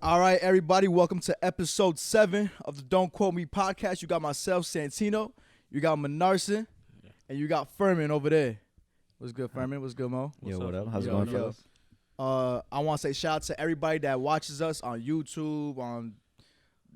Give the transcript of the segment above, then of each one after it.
All right, everybody, welcome to episode 7 of the Don't Quote Me podcast. You got myself, Santino, you got Menarson, and you got Furman over there. What's good, Furman? What's good, Mo? What up? How's it going, fellas? I want to say shout out to everybody that watches us on YouTube, on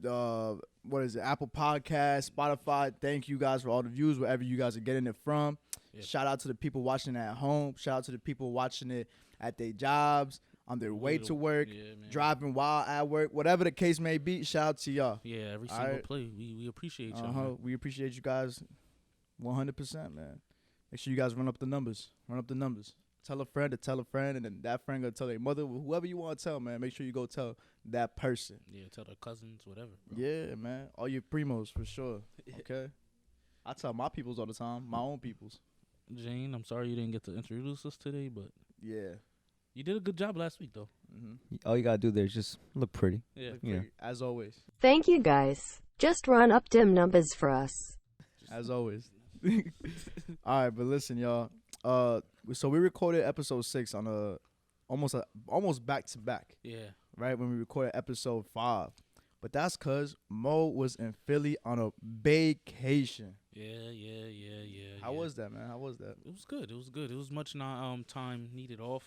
Apple Podcasts, Spotify. Thank you guys for all the views, wherever you guys are getting it from. Yeah. Shout out to the people watching it at home. Shout out to the people watching it at their jobs, on their way to work, driving while at work, whatever the case may be. Shout out to y'all. Yeah, every single play. We appreciate y'all. We appreciate you guys 100%, man. Make sure you guys run up the numbers. Tell a friend to tell a friend, and then that friend gonna tell their mother, whoever you want to tell, man. Make sure you go tell that person. Yeah, tell their cousins, whatever. Bro. Yeah, man. All your primos for sure. Okay. I tell my peoples all the time, my own peoples. Jane, I'm sorry you didn't get to introduce us today, but yeah, you did a good job last week, though. Mm-hmm. All you gotta do there is just look pretty. Yeah, as always. Thank you, guys. Just run up them numbers for us. As always. All right, but listen, y'all. So we recorded episode 6 on almost back to back. Yeah. Right when we recorded episode 5, but that's cause Mo was in Philly on a vacation. Yeah. How was that, man? How was that? It was good. It was much time needed off,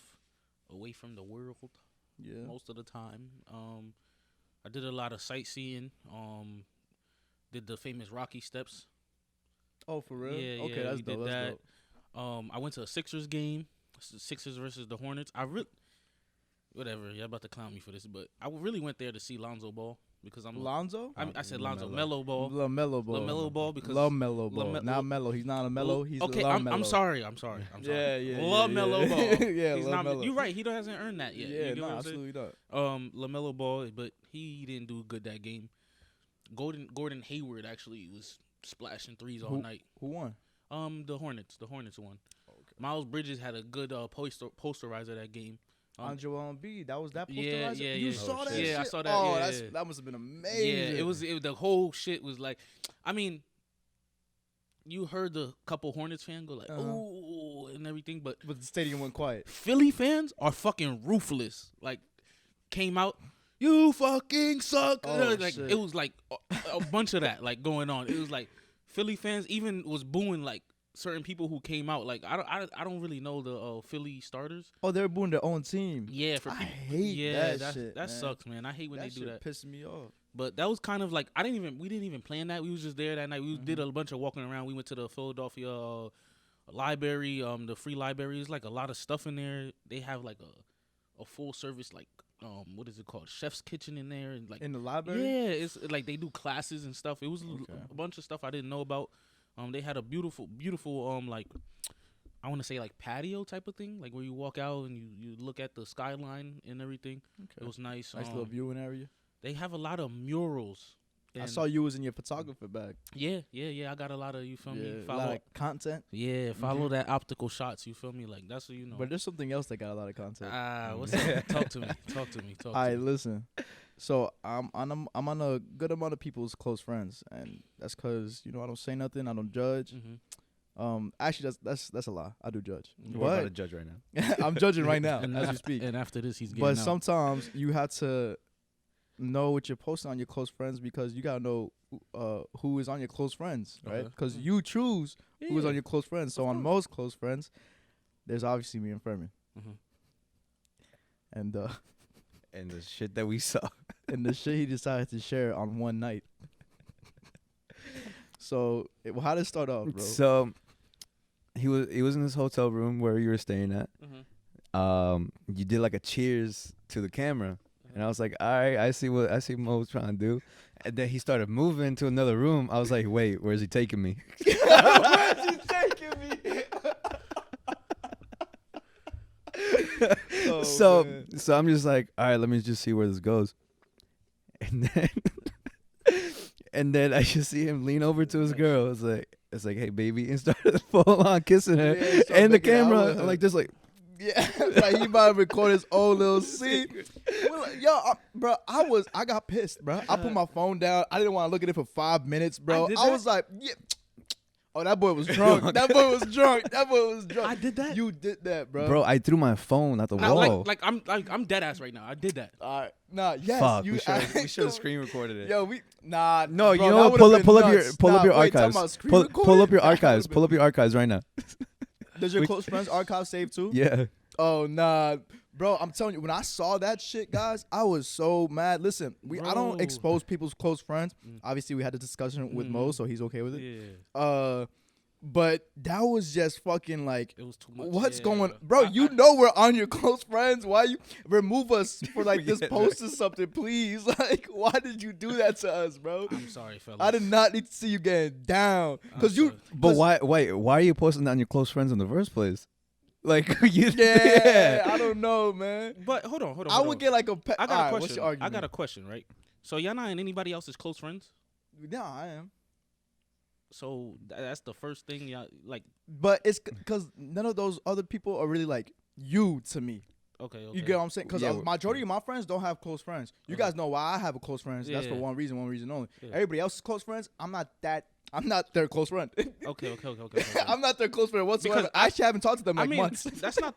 away from the world. Yeah. Most of the time. I did a lot of sightseeing. Did the famous Rocky Steps. Oh, for real? Yeah. Okay, that's dope. That's dope. I went to a Sixers game, Sixers versus the Hornets. Whatever, you're about to clown me for this, but I really went there to see Lonzo Ball because I'm Lonzo. I said Lonzo, Melo Ball, LaMelo Ball because LaMelo Ball, not Melo. He's not a Mellow. He's okay. I'm sorry. Yeah. LaMelo Ball. Yeah, he's not. You're right. He hasn't earned that yet. Yeah, no, absolutely not. LaMelo Ball, but he didn't do good that game. Gordon Hayward actually was splashing threes all night. Who won? The Hornets. The Hornets won. Okay. Miles Bridges had a good posterizer that game. On Joel Embiid, that was that posterizer? Yeah. You saw that shit? Yeah, I saw that. Oh, yeah. That must have been amazing. Yeah, the whole shit was like, I mean, you heard the couple Hornets fans go like, ooh, and everything, but the stadium went quiet. Philly fans are fucking ruthless. Like, came out, you fucking suck. Like shit. it was like a bunch of that like going on. It was like Philly fans even was booing like certain people who came out. Like I don't really know the Philly starters. Oh, they're booing their own team. Yeah, I hate that shit. That sucks, man. I hate when they do that. Pisses me off. But that was kind of like we didn't even plan that. We was just there that night. We did a bunch of walking around. We went to the Philadelphia library, the free library. There's like a lot of stuff in there. They have like a full service like what is it called? Chef's kitchen in there, and like in the library. Yeah, it's like they do classes and stuff. It was a bunch of stuff I didn't know about. They had a beautiful like I want to say like patio type of thing, like where you walk out and you look at the skyline and everything. Okay. It was nice. Nice little viewing area. They have a lot of murals. I saw you was in your photographer bag. Yeah. I got a lot of, you feel me? A lot of content. Yeah, follow that optical shots, you feel me? Like, that's what you know. But there's something else that got a lot of content. What's that? Talk to me. All right, listen. So I'm on a good amount of people's close friends, and that's because, I don't say nothing, I don't judge. Mm-hmm. Actually, that's a lie. I do judge. You're about to judge right now. I'm judging right now as we speak. And after this, he's getting But out. sometimes you have to know what you're posting on your close friends because you gotta know who is on your close friends, right? Because you choose who is on your close friends. So on most close friends, there's obviously me and Furman, and the shit that we saw, and the shit he decided to share on one night. So how did it start off, bro? So he was in this hotel room where you were staying at. You did like a cheers to the camera. And I was like, all right, I see Mo's trying to do. And then he started moving to another room. I was like, wait, where's he taking me? Where's he taking me? So I'm just like, all right, let me just see where this goes. And then I just see him lean over to his girl. It's like, hey, baby, and started full on kissing her. And the camera, like, just like. Yeah, like he about to record his own little scene. Bro, I got pissed, bro. I put my phone down. I didn't want to look at it for 5 minutes, bro. I was like, yeah. Oh, that boy was drunk. That boy was drunk. That boy was drunk. I did that. You did that, bro. Bro, I threw my phone at the Nah, wall. I'm dead ass right now. I did that. All right. Nah, yes. Fuck, you, we should have screen recorded it. Yo, no, No, you bro, know that what? would've Pull up been your nuts. pull up your Wait, talking archives. about screen Pull recording? up your That archives. would've Pull up your archives right now. Does your close friends archive save too? Yeah. Oh nah, bro. I'm telling you, when I saw that shit, guys, I was so mad. Listen, I don't Bro. expose people's close friends. Obviously, we had a discussion with Mo, so he's okay with it. Yeah. But that was just fucking like, It was too much. what's Yeah, going, bro? You know we're on your close friends. Why you remove us for like this post or something, please? Like, why did you do that to us, bro? I'm sorry, fellas. I did not need to see you getting down, cause you. But why are you posting that on your close friends in the first place? Like you Yeah, I don't know, man. But hold on. I would get like a. I got a Alright, question. What's your argument? I got a question, right? So y'all not in anybody else's close friends? Yeah, I am. So that's the first thing y'all like. But it's because none of those other people are really like you to me. Okay. You get what I'm saying? Because Yeah, majority of my friends don't have close friends. You guys know why I have a close friends. That's for Yeah. one reason only. Yeah. Everybody else's close friends, I'm not their close friend. Okay. I'm not their close friend whatsoever. Because I actually haven't talked to them like months. that's not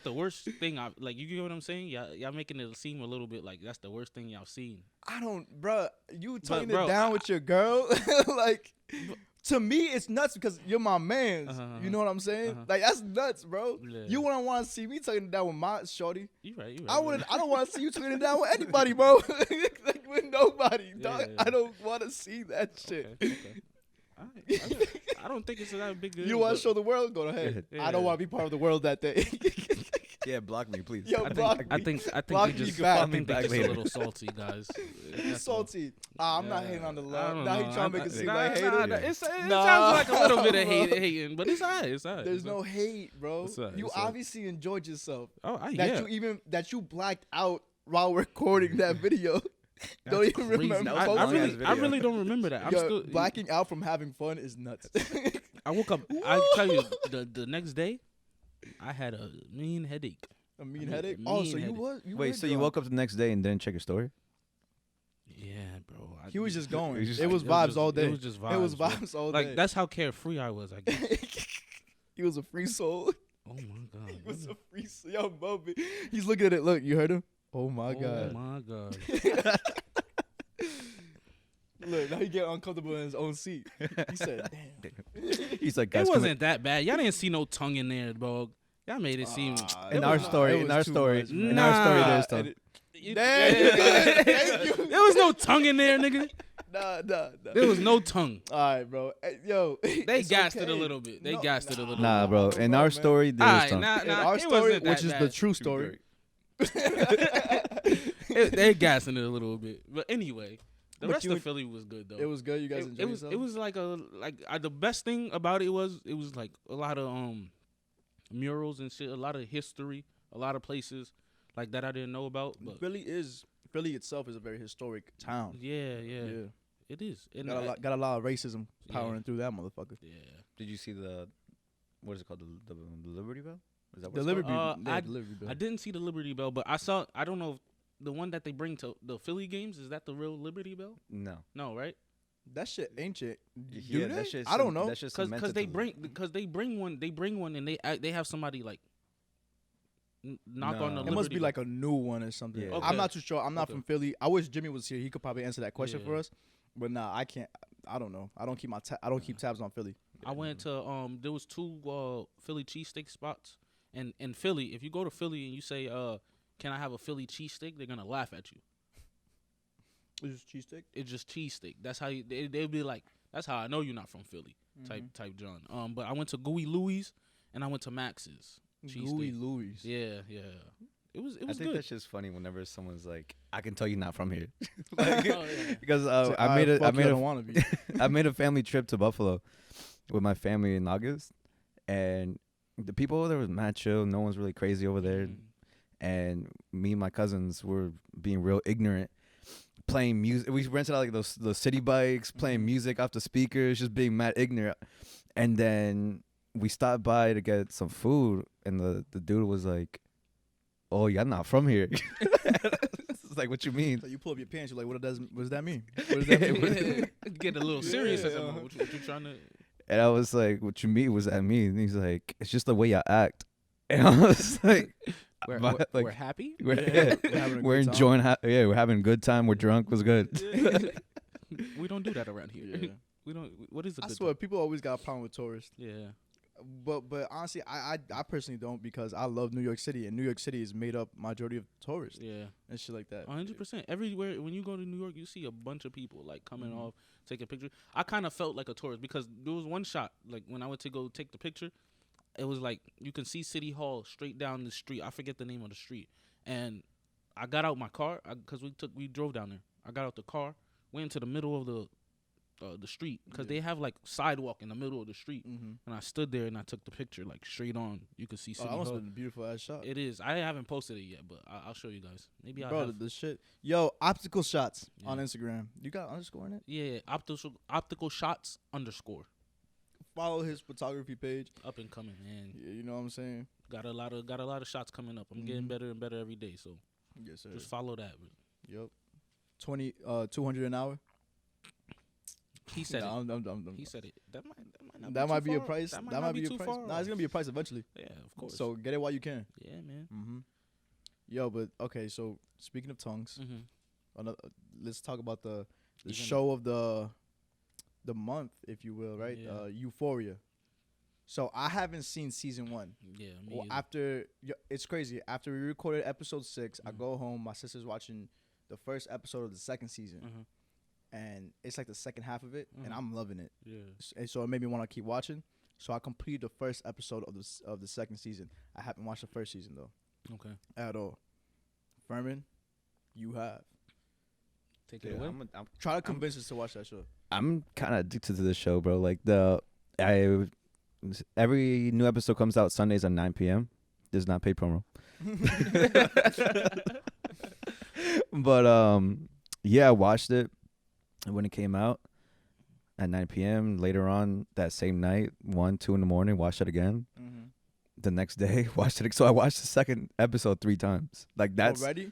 the worst thing. Like you get what I'm saying? Y'all making it seem a little bit like that's the worst thing y'all seen. I don't, bruh. You tugging bro, it down with your girl, like. To me, it's nuts because you're my man. You know what I'm saying? Like that's nuts, bro. Yeah. You wouldn't want to see me tugging it down with my shorty. You right. I don't want to see you tugging it down with anybody, bro. Like with nobody, dog. Yeah. I don't want to see that shit. Okay. I don't think it's that big. You want to show the world? Go ahead. Yeah. I don't want to be part of the world that day. Yeah, block me, please. Yo, block I me. think Block they me just back. I think they Back just a later. little salty, guys. He's That's all. salty. I'm not hating on the I love. don't Now know. he trying to make it seem like Nah, hater. it sounds Nah. like a little bit of hating, but it's alright. It's alright. There's no hate, bro. It's alright, You it's alright. obviously enjoyed yourself. Oh, That you blacked out while recording that video. Don't even crazy. remember. That was a long-ass video. I really don't remember that. I'm Yo, still blacking out from having fun is nuts. I woke up. I tell you, the next day, I had a mean headache. A mean I mean, headache. a Oh, mean so you headache. was you Wait, were so you drunk. woke up the next day and didn't check your story? Yeah, bro. He was just going. It was just- It was it vibes just- all day. It was just vibes. It was bro. vibes all Like day. that's how carefree I was. I guess. He was a free soul. Oh my god. He was a free soul. Yo, Bobby. He's looking at it. Look, you heard him? Oh my Oh god. my god. Look, now he get uncomfortable in his own seat. He said, "Damn." He's like, It guys, come wasn't that bad. Y'all didn't see no tongue in there, dog. Y'all made it seem. in our story, in our story, man. in our story, Nah. there's stuff. Damn, you good. Thank you. There was no tongue in there, nigga. Nah. There was no tongue. All right, bro. Hey, yo, They gassed it a little bit. They gassed it a little Nah, bit. bro. In our man. story, All there's right, tongue. nah, In nah. our it story, wasn't that which is the bad. true story. They're gassing it a little bit. But anyway, the But rest you of would- Philly was good though. It was good. You guys enjoyed yourself? It was like the best thing about it was like a lot of murals and shit, a lot of history, a lot of places like that I didn't know about. But Philly itself is a very historic town. yeah, Yeah. it is. And Got a lot of racism powering through that motherfucker. yeah. Did you see what is it called? The Liberty Bell? Is that what The it's Liberty, called? yeah, the Liberty Bell. I didn't see the Liberty Bell, but I don't know if the one that they bring to the Philly games, is that the real Liberty Bell? No. No, right? That shit ancient. Yeah, that shit's I don't know. That shit's Because cemented they to bring one and they have somebody like knock on the No. It must Liberty be Bell. like a new one or something. Yeah. Okay. I'm not too sure. I'm not Okay. from Philly. I wish Jimmy was here. He could probably answer that question Yeah. for us. But nah, I can't. I don't know. I don't keep I don't keep tabs on Philly. I went to there was two Philly cheesesteak spots, and in Philly, if you go to Philly and you say can I have a Philly cheesesteak, they're gonna laugh at you. It's cheesesteak. It's just cheesesteak. That's how they'll be like. That's how I know you're not from Philly. Type John. But I went to Gooey Louie's and I went to Max's Gooey cheesesteak. Louie's. Yeah. It was I think good. that's just funny whenever someone's like, "I can tell you're not from here," like, Oh, yeah. because So, I made don't want to be. I made a family trip to Buffalo with my family in August, and the people over there was mad chill. No one's really crazy over there, and me and my cousins were being real ignorant, playing music. We rented out like those city bikes, playing music off the speakers, just being mad ignorant. And then we stopped by to get some food, and the dude was like, "Oh, you're not from here." It's like, what you mean? So you pull up your pants. You're like, what does that mean? What does that mean? Get a little serious. Yeah. What you trying to? And I was like, what you mean? Was that me? And he's like, it's just the way you act. And I was like, We're happy. We're enjoying. We're having a good time. We're drunk. Was good. We don't do that around here. Yeah. We don't. What is a I good swear, time? people always got a problem with tourists. Yeah. But honestly, I personally don't, because I love New York City, and New York City is made up majority of tourists Yeah. and shit like that. 100%. Everywhere when you go to New York, you see a bunch of people like coming Mhm. off, taking pictures. I kind of felt like a tourist because there was one shot like when I went to go take the picture, it was like you can see City Hall straight down the street. I forget the name of the street, and I got out my car because we drove down there. I got out the car, went into the middle of the street because they have like sidewalk in the middle of the street, Mm-hmm. and I stood there and I took the picture like straight on. You could see City That must Hall. have been a beautiful ass shot. It is. I haven't posted it yet, but I'll show you guys. Maybe I'll Bro, have. the shit. Yo, optical shots Yeah. on Instagram. You got underscore in it? Yeah, optical shots _ Follow his photography page. up and coming, man. Yeah, you know what I'm saying? Got a lot of shots coming up. I'm getting Mhm. better and better every day, so Yes, sir. just follow that. Yep. 200 an hour. He said Nah, it. I'm- He said it. That that might be a far. price. That That might be a too price. far Nah, it's off. gonna be a price eventually. Yeah, of course. So get it while you can. yeah, man. Mm-hmm. Yo, but okay. So speaking of tongues, Mm-hmm. let's talk about the Even- show of the month, if you will, right? Yeah. Euphoria. So I haven't seen season 1. Yeah, me Well, either. after it's crazy. After we recorded episode 6, I Mhm. go home. My sister's watching the first episode of the second season, Mhm. and it's like the second half of it, and Mhm. I'm loving it. Yeah. And so it made me want to keep watching. So I completed the first episode of the second season. I haven't watched the first season though Okay. at all. Furman, you have. Take it away. Try to convince us to watch that show. I'm kind of addicted to the show, bro. Like every new episode comes out Sundays at 9 p.m. This is not paid promo. But yeah, I watched it when it came out at 9 p.m. Later on that same night, 1, 2 in the morning, watched it again. Mm-hmm. The next day, watched it. So I watched the second episode 3 times. Like that's already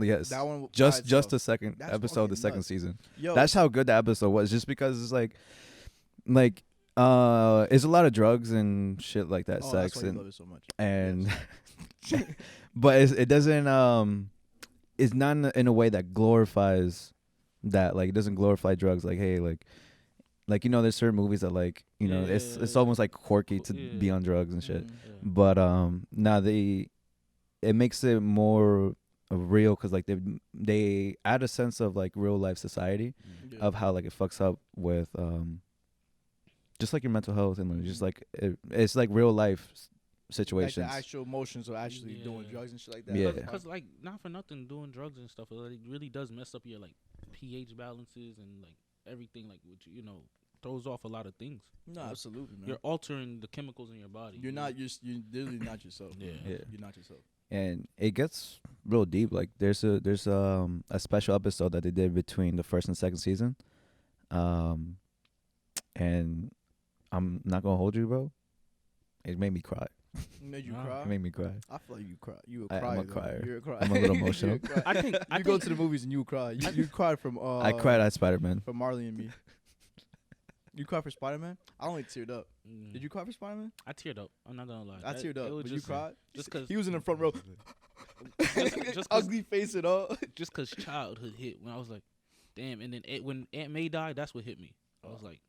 yes, that one. just by itself. the second That's episode of the fucking second nuts. season. Yo, That's how good the episode was. Just because it's like it's a lot of drugs and shit like that, oh, sex that's why you and love it so much. and but it doesn't it's not in a way that glorifies that. Like it doesn't glorify drugs. Like hey, like you know, there's certain movies that like you know it's Yeah. almost like quirky to Yeah. be on drugs and shit. Mhm. Yeah. But now it makes it more real because like they add a sense of like real life society Yeah. of how like it fucks up with just like your mental health and just like it's like real life like situations. the actual emotions of actually doing Yeah. drugs and shit like that. Yeah. Because like not for nothing, doing drugs and stuff, it really does mess up your like pH balances and like everything, like which throws off a lot of things. No, absolutely, man. You're altering the chemicals in your body. You're literally not yourself. Yeah. Yeah. You're not yourself. And it gets real deep. Like there's a special episode that they did between the first and second season, and I'm not gonna hold you, bro. It made me cry. Made you Nah. cry? It made me cry. I feel like you cry. You a I'm crier. a though. crier. You're a crier. I'm a little You're emotional. crier. I think You go to the movies and you cry. You cried from I cried at Spider-Man. from Marley and Me. You cried for Spider-Man? I only teared up. Mm. Did you cry for Spider-Man? I teared up. I'm not gonna lie. I teared up. It was But you cried? just cause He was in the front row. just cause, Ugly face and all. just cause childhood hit when I was like, damn. And then when Aunt May died, that's what hit me. I was like,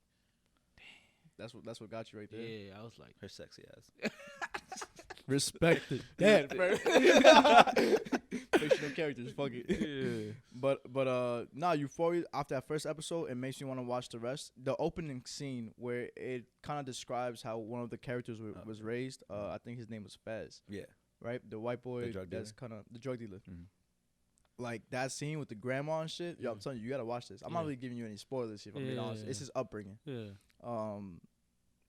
That's what got you right there. yeah. I was like, Her sexy ass. Respect it. Dead, bro. Fictional characters, fuck it. yeah. But nah, Euphoria, after that first episode, it makes me want to watch the rest. The opening scene where it kind of describes how one of the characters was raised. I think his name was Fez, Yeah. right? The white boy The drug that's dealer? kind of the drug dealer. Mhm. Like that scene with the grandma and shit. Yo, I'm telling you, you gotta watch this. I'm not Yeah. really giving you any spoilers if I'm being honest. It's Yeah. his upbringing. Yeah.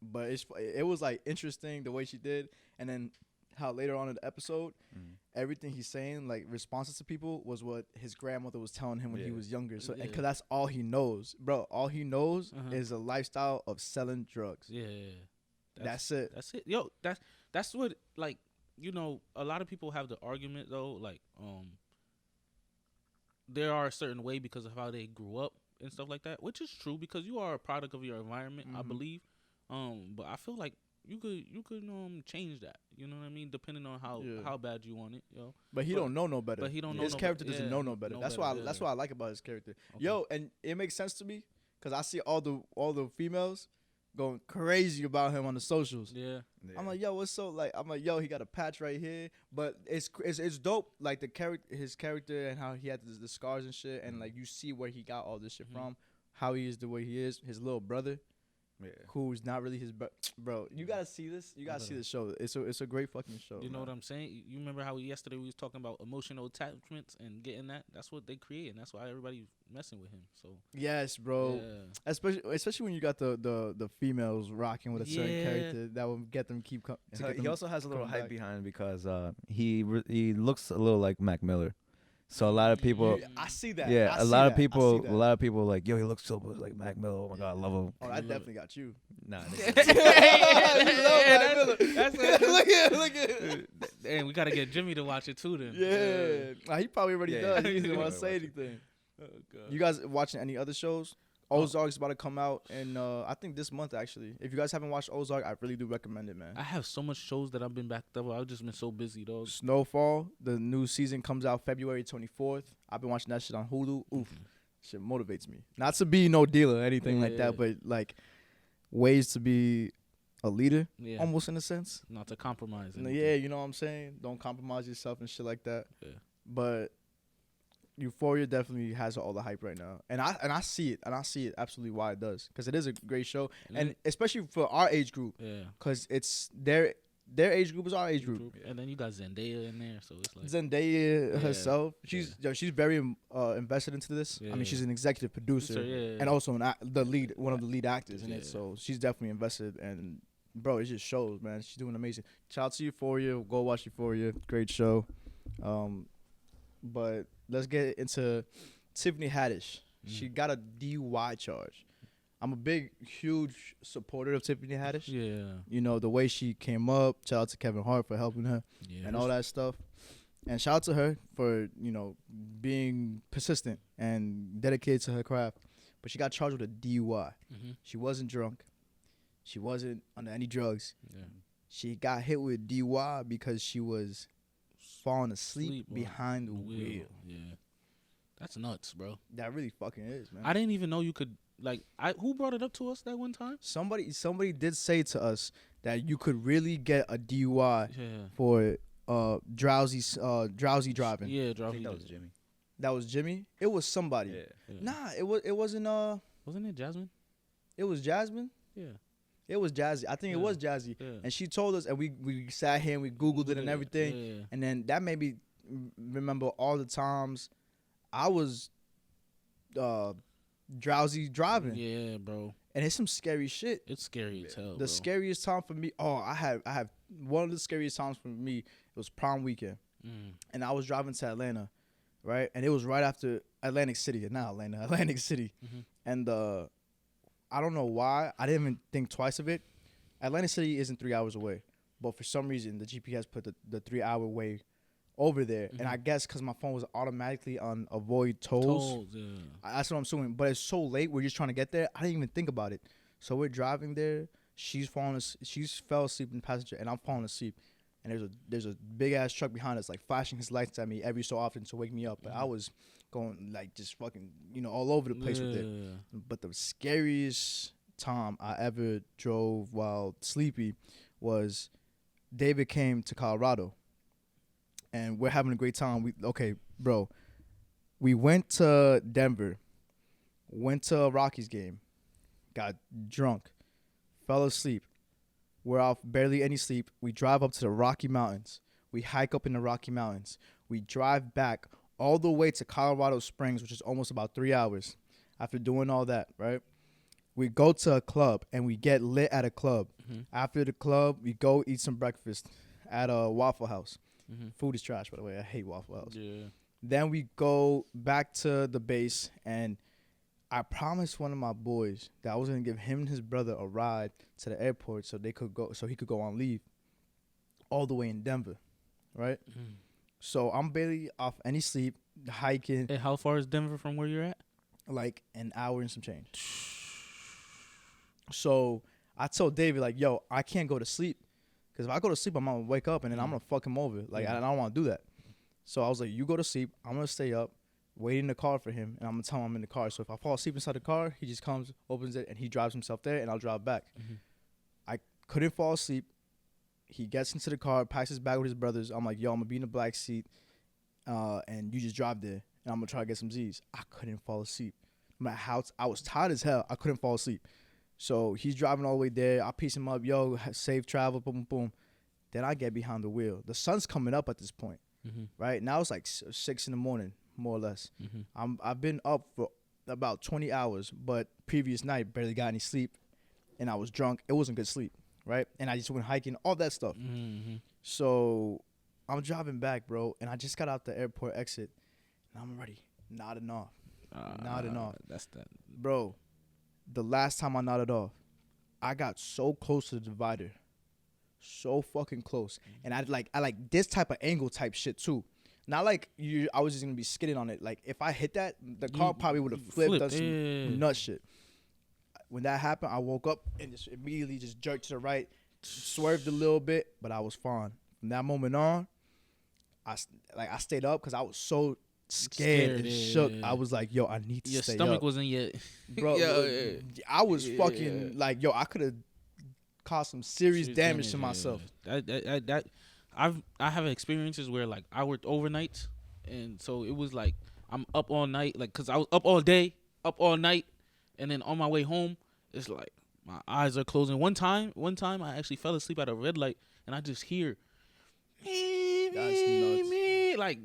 But it was like interesting the way she did, and then how later on in the episode, everything he's saying, like responses to people, was what his grandmother was telling him when he Yeah. was younger. So, Yeah. because that's all he knows, bro. All he knows Uh-huh. is a lifestyle of selling drugs. Yeah. That's it. That's it. Yo, that's what, like, a lot of people have the argument though, like, there are a certain way because of how they grew up and stuff like that, which is true because you are a product of your environment, I Mhm. believe. But I feel like you could change that. You know what I mean? Depending on how bad you want it, yo. But he don't know no better. But he don't know his character doesn't know no better. That's why that's what I like about his character. Okay. Yo, and it makes sense to me because I see all the females going crazy about him on the socials. Yeah. I'm like, yo, what's so like? I'm like, yo, he got a patch right here, but it's dope. Like his character and how he had the scars and shit, and like you see where he got all this shit from, how he is the way he is. His little brother, who's not really his bro. You gotta see this. You gotta see the show. It's a great fucking show. You know what I'm saying? You remember how yesterday we was talking about emotional attachments and getting that? That's what they create, and that's why everybody's messing with him. So yes, bro. Yeah. Especially when you got the females rocking with a certain character that will get them keep. He also has a little hype behind him because he looks a little like Mac Miller. So a lot of people, I see that. Yeah, a lot of people like, yo, he looks so much like Mac Miller. Oh my god, I love him. Oh, I definitely got you. Nah, look at. Damn, we gotta get Jimmy to watch it too. Then. Yeah, he probably already does. He doesn't want to say anything. Oh, God. You guys watching any other shows? Ozark's about to come out, and I think this month actually. If you guys haven't watched Ozark, I really do recommend it, man. I have so much shows that I've been backed up. I've just been so busy, though. Snowfall, the new season comes out February 24th. I've been watching that shit on Hulu. Oof, shit motivates me. Not to be no dealer or anything like that, but like ways to be a leader, almost in a sense. Not to compromise. Yeah, you know what I'm saying. Don't compromise yourself and shit like that. Yeah, but. Euphoria definitely has all the hype right now, and I see it absolutely why it does, because it is a great show, and especially for our age group, because it's their age group is our age group, and then you got Zendaya in there, so it's like Zendaya herself. She's very invested into this. I mean, she's an executive producer and also one of the lead actors in it, so she's definitely invested. And bro, it just shows, man. She's doing amazing. Shout out to Euphoria. Go watch Euphoria. Great show. But let's get into Tiffany Haddish. She got a DUI charge. I'm a huge supporter of Tiffany Haddish. Yeah. You know, the way she came up. Shout out to Kevin Hart for helping her and all that stuff. And shout out to her for, you know, being persistent and dedicated to her craft. But she got charged with a DUI. She wasn't drunk. She wasn't under any drugs. Yeah. She got hit with DUI because she was falling asleep behind the wheel. Yeah. That's nuts, bro. That really fucking is, man. I didn't even know you could, like, who brought it up to us that one time? Somebody did say to us that you could really get a DUI for drowsy driving. Yeah, drowsy. I think that was Jimmy. That was Jimmy? It was somebody. Yeah. Nah, it wasn't wasn't it Jasmine? It was Jasmine? Yeah. It was Jazzy. I think it was Jazzy. Yeah. And she told us, and we sat here and we Googled it and everything. Yeah. And then that made me remember all the times I was drowsy driving. Yeah, bro. And it's some scary shit. It's scary as hell, The scariest time for me, I have one of the scariest times for me, it was prom weekend. And I was driving to Atlanta, right? And it was right after Atlantic City. And I don't know why. I didn't even think twice of it. Atlantic City isn't 3 hours away. But for some reason, the GPS put the 3 hour way over there. And I guess because my phone was automatically on avoid tolls. That's what I'm assuming. But it's so late. We're just trying to get there. I didn't even think about it. So we're driving there. She fell asleep in the passenger, and I'm falling asleep. And there's a big-ass truck behind us, like, flashing his lights at me every so often to wake me up. But I was going, like, just fucking, you know, all over the place with it. But the scariest time I ever drove while sleepy was David came to Colorado. And we're having a great time. We went to Denver, went to a Rockies game, got drunk, fell asleep. We're off barely any sleep. We drive up to the Rocky Mountains. We hike up in the Rocky Mountains. We drive back all the way to Colorado Springs, which is almost about 3 hours. After doing all that, right? We go to a club, and we get lit at a club. After the club, we go eat some breakfast at a Waffle House. Food is trash, by the way. I hate Waffle House. Yeah. Then we go back to the base, and I promised one of my boys that I was gonna give him and his brother a ride to the airport so he could go on leave all the way in Denver, right? So I'm barely off any sleep, hiking. Hey, how far is Denver from where you're at? Like an hour and some change. So I told David, like, yo, I can't go to sleep. Because if I go to sleep, I'm going to wake up and then I'm going to fuck him over. Like, I don't want to do that. So I was like, you go to sleep. I'm going to stay up, wait in the car for him, and I'm going to tell him I'm in the car. So if I fall asleep inside the car, he just comes, opens it, and he drives himself there, and I'll drive back. I couldn't fall asleep. He gets into the car, packs his bag with his brothers. I'm like, yo, I'm going to be in the black seat, and you just drive there, and I'm going to try to get some Z's. I couldn't fall asleep. No matter how I was tired as hell, I couldn't fall asleep. So he's driving all the way there. I piece him up. Yo, safe travel, boom, boom, boom. Then I get behind the wheel. The sun's coming up at this point, right? Now it's like 6 in the morning, more or less. I've been up for about 20 hours, but previous night, barely got any sleep, and I was drunk. It wasn't good sleep, right? And I just went hiking, all that stuff. So I'm driving back, bro, and I just got out the airport exit, and I'm already nodding off. That's that. Bro, the last time I nodded off, I got so close to the divider. So fucking close. And I like this type of angle type shit too. Not like I was just gonna be skidding on it. Like if I hit that, the car probably would have flipped, done some nut shit. When that happened, I woke up and just immediately just jerked to the right, swerved a little bit, but I was fine. From that moment on, I stayed up because I was so scared and shook. I was like, yo, I need to stay up. Your stomach wasn't yet. Bro, I was fucking like, yo, I could have caused some serious damage to myself. I have experiences where like I worked overnight, and so it was like I'm up all night, like because I was up all day, up all night, and then on my way home, it's like my eyes are closing. One time I actually fell asleep at a red light, and I just hear, like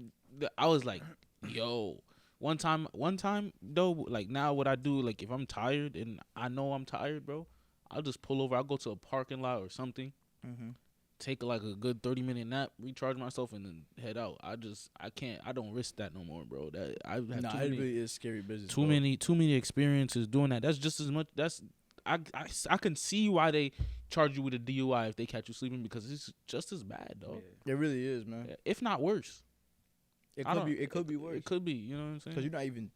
I was like, yo. One time though, like now what I do, like if I'm tired and I know I'm tired, bro, I'll just pull over. I'll go to a parking lot or something, take like a good 30-minute nap, recharge myself, and then head out. I don't risk that no more, bro. That I have it really is scary business. Too many experiences doing that. That's just as much. I can see why they charge you with a DUI if they catch you sleeping, because it's just as bad, though. Yeah. It really is, man. If not worse. It could be worse. It could be, you know what I'm saying? Because you're not even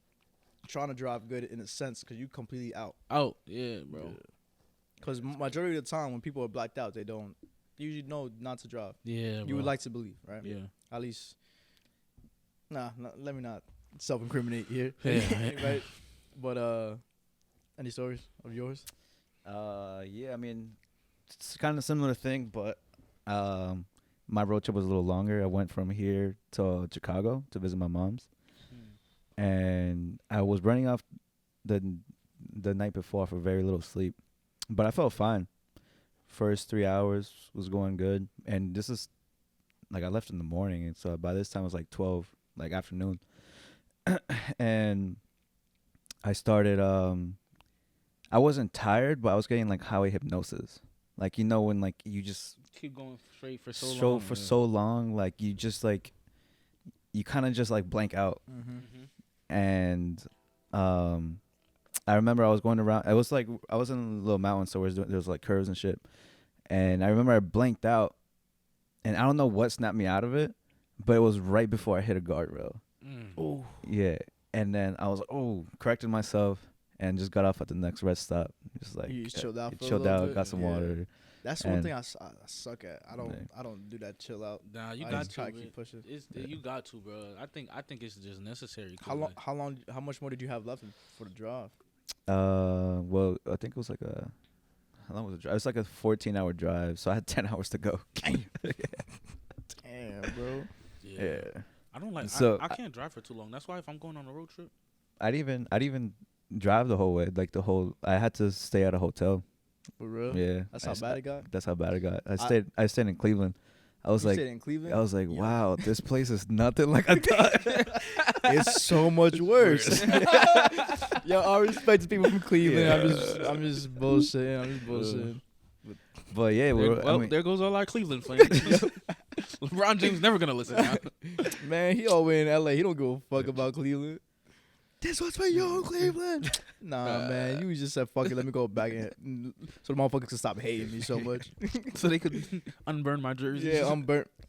trying to drive good in a sense, because you completely out. Out, yeah, bro. Because majority of the time when people are blacked out, they usually know not to drive. Yeah, you would like to believe, right? Yeah. At least, let me not self-incriminate here. Yeah. Right? But any stories of yours? Yeah, I mean, it's kind of similar thing, but my road trip was a little longer. I went from here to Chicago to visit my mom's, and I was running off the night before for very little sleep, but I felt fine. First 3 hours was going good, and this is like I left in the morning, and so by this time it was like 12, like afternoon, and I started. I wasn't tired, but I was getting like highway hypnosis, like when like you just keep going straight for so long, like you just like you kind of just like blank out. And I remember I was going around. I was in a little mountain, so there was like curves and shit. And I remember I blanked out, and I don't know what snapped me out of it, but it was right before I hit a guardrail. Oh yeah. And then I was like, corrected myself, and just got off at the next rest stop. Just like you chilled out. Got some water. That's one thing I suck at. I don't do that chill out. Nah, you got to try to keep pushing. You got to, bro. I think it's just necessary. How much more did you have left for the drive? Well, I think it was like how long was the drive? It was like a 14-hour drive, so I had 10 hours to go. Damn, bro. Yeah. I don't like. So I can't drive for too long. That's why if I'm going on a road trip, I'd even drive the whole way. Like I had to stay at a hotel. For real? Yeah. That's how bad it got? That's how bad it got. I stayed in Cleveland. I was stayed in Cleveland? I was like, wow, this place is nothing like I thought. It's so much worse. Yo, I respect the people from Cleveland. Yeah. I'm just bullshitting. But yeah, there goes all our Cleveland fans. LeBron James never gonna listen now. Man, he all the way in LA. He don't give a fuck about Cleveland. This was for you, Cleveland. Nah, man. You just said, fuck it, let me go back in. So the motherfuckers can stop hating me so much. So they could unburn my jersey. Yeah,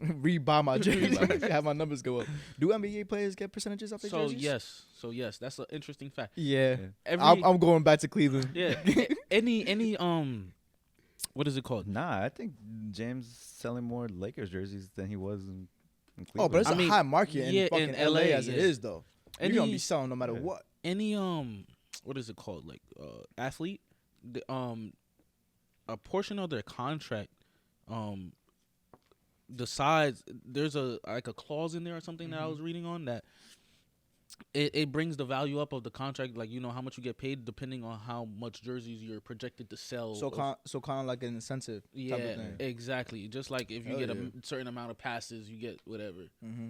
rebuy my jersey. Have my numbers go up. Do NBA players get percentages off their jerseys? So yes, that's an interesting fact. Yeah. I'm going back to Cleveland. Yeah. any What is it called? Nah, I think James selling more Lakers jerseys than he was in Cleveland. Oh, but it's a high market in fucking in LA LA, as it is, though. You're going to be selling no matter what. Any what is it called? Like athlete, a portion of their contract, decides there's a clause in there or something that I was reading on that it brings the value up of the contract, like how much you get paid depending on how much jerseys you're projected to sell. So kind of like an incentive. Yeah, type of thing. exactly. Just like if you get a certain amount of passes, you get whatever.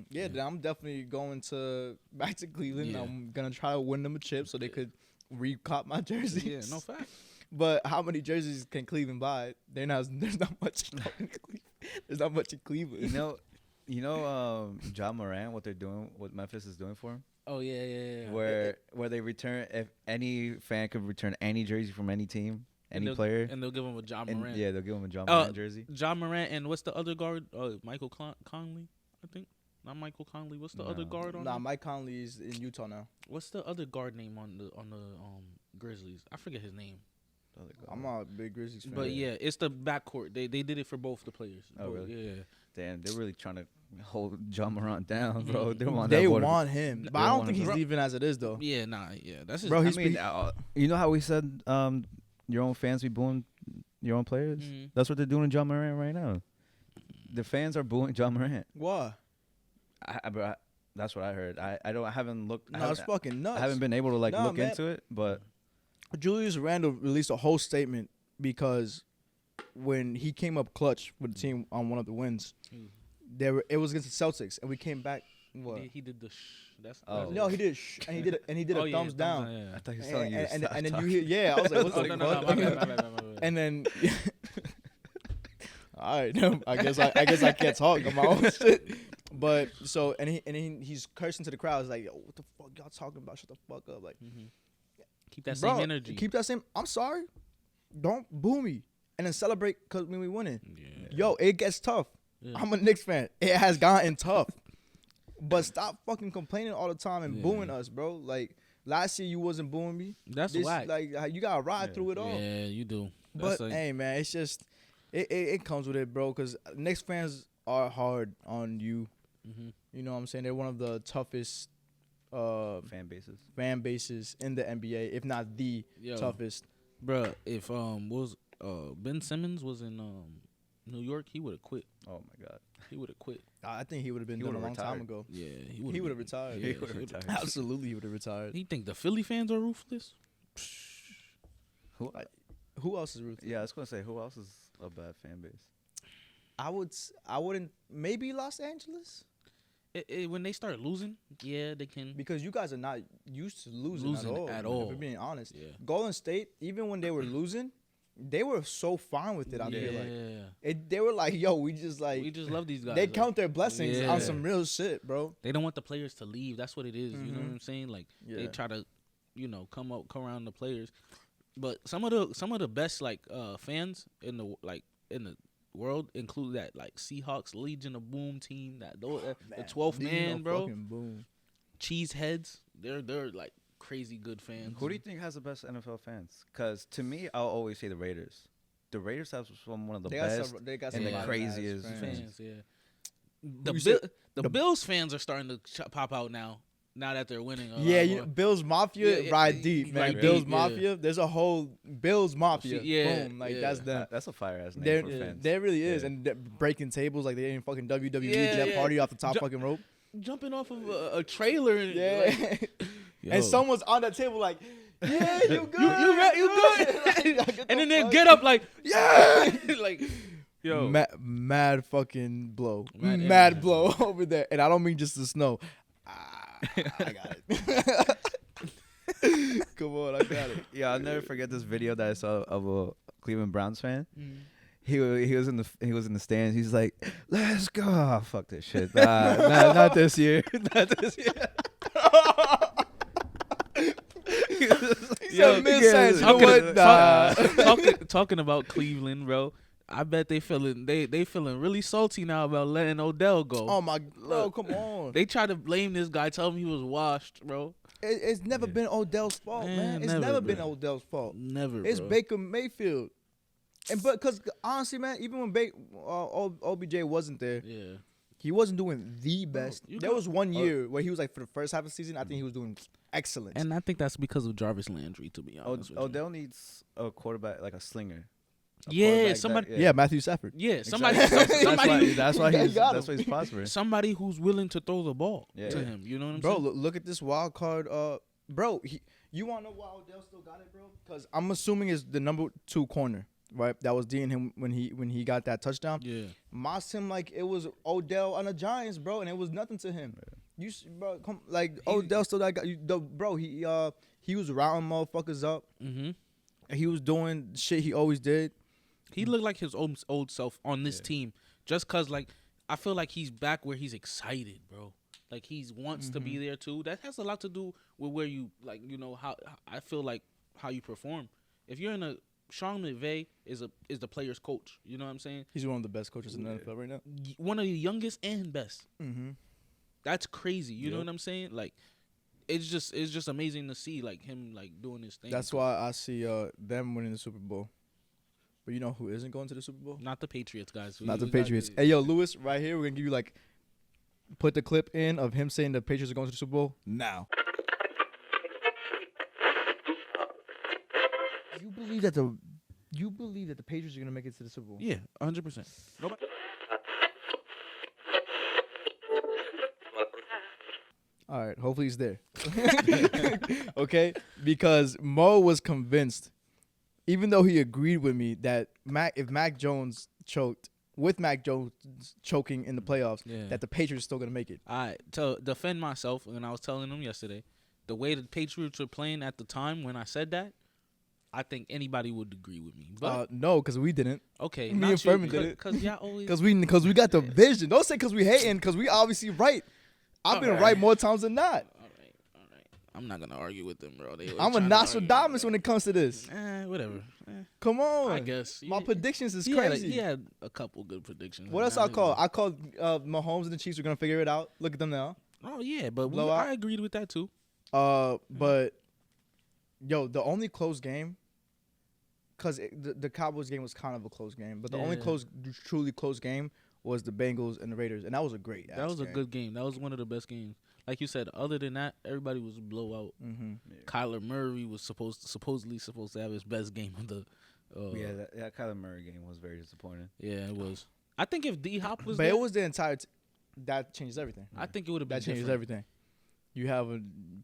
Yeah, then I'm definitely going back to Cleveland. Yeah. I'm gonna try to win them a chip so they could recop my jerseys. Yeah, no fact. But how many jerseys can Cleveland buy? There's not much. There's not much in Cleveland. You know, Ja Morant, what Memphis is doing for him. Oh yeah. Where they return, if any fan could return any jersey from any team, any player, and they'll give him a Ja Morant. Yeah, they'll give him a Ja Morant jersey. Ja Morant and what's the other guard? Michael Conley, I think. Not Michael Conley. What's the other guard on? Nah, Mike Conley is in Utah now. What's the other guard name on the Grizzlies? I forget his name. I'm not a big Grizzlies fan. But yeah, it's the backcourt. They did it for both the players. Oh really? Yeah. Damn, they're really trying to hold Ja Morant down, bro. They want him, but I don't think he's leaving as it is though. Yeah, nah, yeah. That's just, bro. You know how we said your own fans be booing your own players? Mm-hmm. That's what they're doing to Ja Morant right now. The fans are booing Ja Morant. Why? That's what I heard. I haven't looked. No, it's fucking nuts. I haven't been able to look into it, but Julius Randle released a whole statement because when he came up clutch with the team on one of the wins, it was against the Celtics, and we came back. What? He did the No, he did and he did a thumbs down. I thought he was telling you to stop and then talking. you hear, I was like, what's no, my bad. And then all right, I guess I can't talk on my own shit. But so he's cursing to the crowd. He's like, yo, what the fuck y'all talking about? Shut the fuck up. Like, keep that same energy. Keep that same. I'm sorry. Don't boo me and then celebrate because when we winning. Yeah. Yo, it gets tough. Yeah. I'm a Knicks fan. It has gotten tough. But stop fucking complaining all the time and booing us, bro. Like last year you wasn't booing me. That's whack. Like you gotta ride through it all. Yeah, you do. But hey, man, it's just it comes with it, bro. Because Knicks fans are hard on you. You know what I'm saying? They're one of the toughest fan bases in the NBA, if not the toughest. Bruh, if Ben Simmons was in New York, he would have quit. Oh my God, he would have quit. I think he would have been done a long time ago. Yeah, he would have retired. Yeah, he would have retired. Absolutely, he would have retired. You think the Philly fans are ruthless? Who else is ruthless? Yeah, I was gonna say who else is a bad fan base. I wouldn't. Maybe Los Angeles. When they start losing, yeah, they can. Because you guys are not used to losing at all. If we're being honest. Yeah. Golden State, even when they were losing, they were so fine with it. I feel like they were like, "Yo, we just love these guys." They count their blessings on some real shit, bro. They don't want the players to leave. That's what it is. You know what I'm saying? Like they try to, come around the players. But some of the best fans in the world include that Seahawks Legion of Boom team, the 12th man, bro. Boom. Cheeseheads, they're like crazy good fans. Who do you think has the best NFL fans? Because to me, I'll always say the Raiders. The Raiders have one of the best and the craziest fans. Yeah. The Bills fans are starting to pop out now. Now that they're winning, Bills Mafia ride deep, man. Bills Mafia, there's a whole Bills Mafia. Boom, that's them. That's a fire ass name for fans. There really is, and they're breaking tables like they ain't fucking WWE Jet Party off the top fucking rope, jumping off of a trailer. And someone's on that table like, yeah, you good, you good, and then they get up like, yeah, like. Yo, mad fucking blow, mad blow over there, and I don't mean just the snow. I got it. Come on, I got it. Yeah, I'll never forget this video that I saw of a Cleveland Browns fan. He was in the stands. He's like, "Let's go!" Oh, fuck this shit. Not this year. Not this year. Talking about Cleveland, bro. I bet they feeling really salty now about letting Odell go. Oh my, bro, come on. They try to blame this guy, tell him he was washed, bro. It's never been Odell's fault, man. It's never been Odell's fault. Never. It's bro. Baker Mayfield. And but because honestly, man, even when OBJ wasn't there, Yeah. he wasn't doing the best. you There got- was one year where he was like for the first half of the season, I think he was doing excellent. And I think that's because of Jarvis Landry, to be honest with you. Odell needs a quarterback, like a slinger. Yeah, somebody. yeah, Matthew Stafford. Yeah, somebody. Exactly. somebody. That's why They he's got that's why he's prospering. Somebody who's willing to throw the ball Yeah. to him. You know what I'm Bro, saying? look at this wild card. Bro, you want to know why Odell still got it, bro? Because I'm assuming it's the number 2 corner, right? That was D'ing him when he got that touchdown. Yeah. Mossed him like it was Odell on the Giants, bro, and it was nothing to him. Bro, Odell still that guy. Bro, he was routing motherfuckers up. Mm-hmm. He was doing shit he always did. He looked like his old self on this team, just cause like I feel like he's back where he's excited, bro. Like he wants to be there too. That has a lot to do with where you how I feel like how you perform. If you're in a Sean McVay is the player's coach. You know what I'm saying? He's one of the best coaches in the NFL right now. One of the youngest and best. Mm-hmm. That's crazy. You know what I'm saying? Like it's just amazing to see like him like doing this thing. That's why I see them winning the Super Bowl. But you know who isn't going to the Super Bowl? Not the Patriots, guys. Not the Patriots. Hey, yo, Lewis, right here, we're going to give you, like, put the clip in of him saying the Patriots are going to the Super Bowl now. You believe that the Patriots are going to make it to the Super Bowl? Yeah, 100%. Nobody. All right, hopefully he's there. Okay? Because Mo was convinced, even though he agreed with me that if Mac Jones choked, with Mac Jones choking in the playoffs, that the Patriots are still going to make it. To defend myself, and I was telling them yesterday, the way the Patriots were playing at the time when I said that, I think anybody would agree with me. But no, because we didn't. okay, Me and Furman did it. Because y'all always Because we got the vision. Don't say because we hating, because we obviously right. I've been right more times than not. All right. I'm not gonna argue with them, bro. I'm a Nostradamus when it comes to this. Whatever. Come on. I guess My predictions is he crazy. had a couple good predictions. What else I call? I called Mahomes and the Chiefs are gonna figure it out. Look at them now. Oh yeah, but Blowout. I agreed with that too. But yo, the only close game, because the Cowboys game was kind of a close game, but the only truly close game was the Bengals and the Raiders, and that was a great. That was a good game. That was one of the best games. Like you said, other than that, everybody was a blowout. Mm-hmm. Yeah. Kyler Murray was supposedly supposed to have his best game of the. That Kyler Murray game was very disappointing. Yeah, it was. I think if D Hop was, but there, it was the entire. That changes everything. I think it would have been. That changes different. everything. You have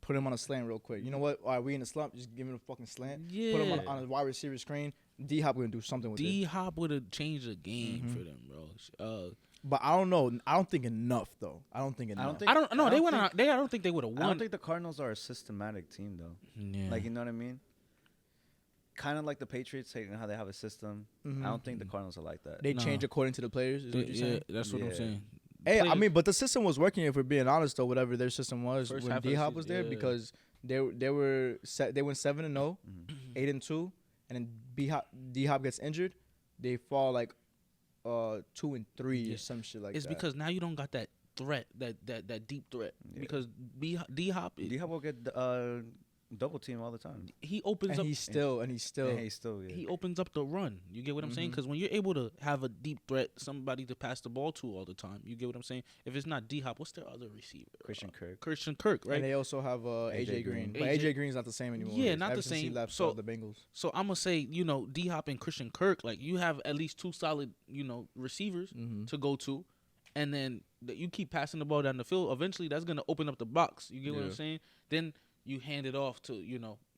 put him on a slant real quick. You know what? All right, we in a slump. Just give him a fucking slant. Yeah. Put him on a wide receiver screen. D Hop gonna do something with it. D Hop would have changed the game for them, bro. But I don't know. I don't think enough though. I don't think enough. I don't know. I don't think they would have won. I don't think the Cardinals are a systematic team though. Yeah. Like, you know what I mean? Kind of like the Patriots, taking how they have a system. Mhm. I don't think the Cardinals are like that. They change according to the players. Is what you're saying? That's what I'm saying. Hey, I Players- mean, but the system was working. If we're being honest, though, whatever their system was First when half of the D Hop was season, there, yeah. because they went 7-0, 8-2, and then D Hop gets injured, they fall like 2-3 or some shit like it's that. because now you don't got that threat, that deep threat. Yeah. Because D Hop, D Hop will get double team all the time. he opens and up. he's still And he's still He opens up the run. You get what I'm saying? Because when you're able to have a deep threat, somebody to pass the ball to all the time, you get what I'm saying? If it's not D Hop, what's their other receiver? Christian Kirk. Christian Kirk, right? And they also have AJ Green. But AJ Green's not the same anymore. Yeah, not ever the since he same. left So- the Bengals. So I'm gonna say, D Hop and Christian Kirk, like you have at least two solid, receivers to go to, and then you keep passing the ball down the field. Eventually, that's gonna open up the box. You get what I'm saying? Then you hand it off to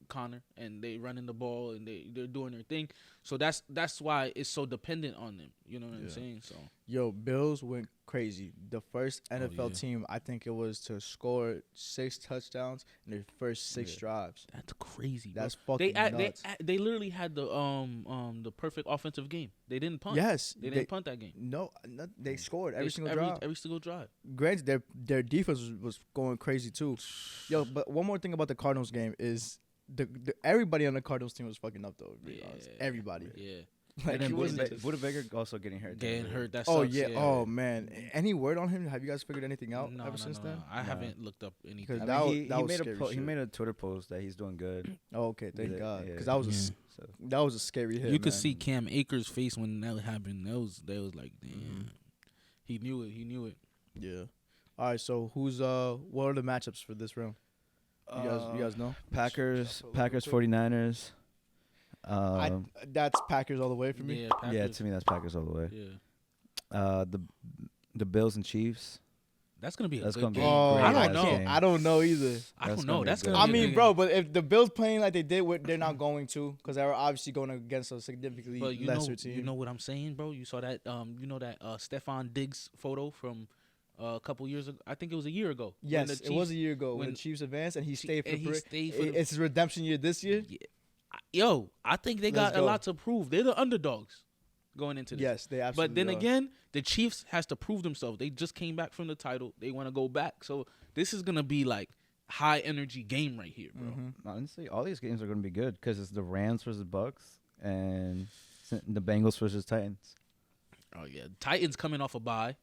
Connor, and they running the ball and they're doing their thing. So that's why it's so dependent on them. You know what I'm saying? So Yo, Bills went crazy. The first NFL yeah. team, I think it was to score 6 touchdowns in their first 6 drives. that's crazy. Bro. That's fucking nuts. They literally had the perfect offensive game. They didn't punt. Yes, they didn't punt that game. No, they scored every single drive. Every single drive. Granted, their defense was going crazy too. Yo, but one more thing about the Cardinals game is the everybody on the Cardinals team was fucking up though. To be honest. Everybody. Yeah. And then Buda Baker also getting hurt. That Oh sucks, yeah. Oh man. Any word on him? Have you guys figured anything out No, ever since then? I haven't looked up anything. Because I mean, that was scary shit. he made a Twitter post that he's doing good. Oh, okay, thank God. yeah. Because that was a scary hit. You could man. see Cam Akers' face when that happened. That was like, damn. He knew it. Yeah. All right. So what are the matchups for this round? You guys know? Packers 49ers. That's Packers all the way for me. Yeah, Packers. Yeah, to me that's Packers all the way. Yeah. The Bills and Chiefs. That's gonna be a That's good gonna be game. Oh, I don't great know. game. I don't know either. I That's don't know. gonna be That's good. gonna. I be a mean, big bro, game. but if the Bills playing like they did, they're not going to, because they're obviously going against a significantly But lesser team. you know what I'm saying, bro? You saw that Stephon Diggs photo from a couple years ago. I think it was a year ago. when Yes, the it Chiefs- was a year ago when when the Chiefs advanced and he stayed for and he stayed for the- It's his redemption year this year. Yeah. Yo, I think they Let's got a go. lot to prove. They're the underdogs going into this. Yes, they absolutely But then are. again, the Chiefs has to prove themselves. They just came back from the title. They want to go back. So this is gonna be like high energy game right here, bro. Honestly, all these games are going to be good because it's the Rams versus Bucks and the Bengals versus Titans. Oh yeah, Titans coming off a bye.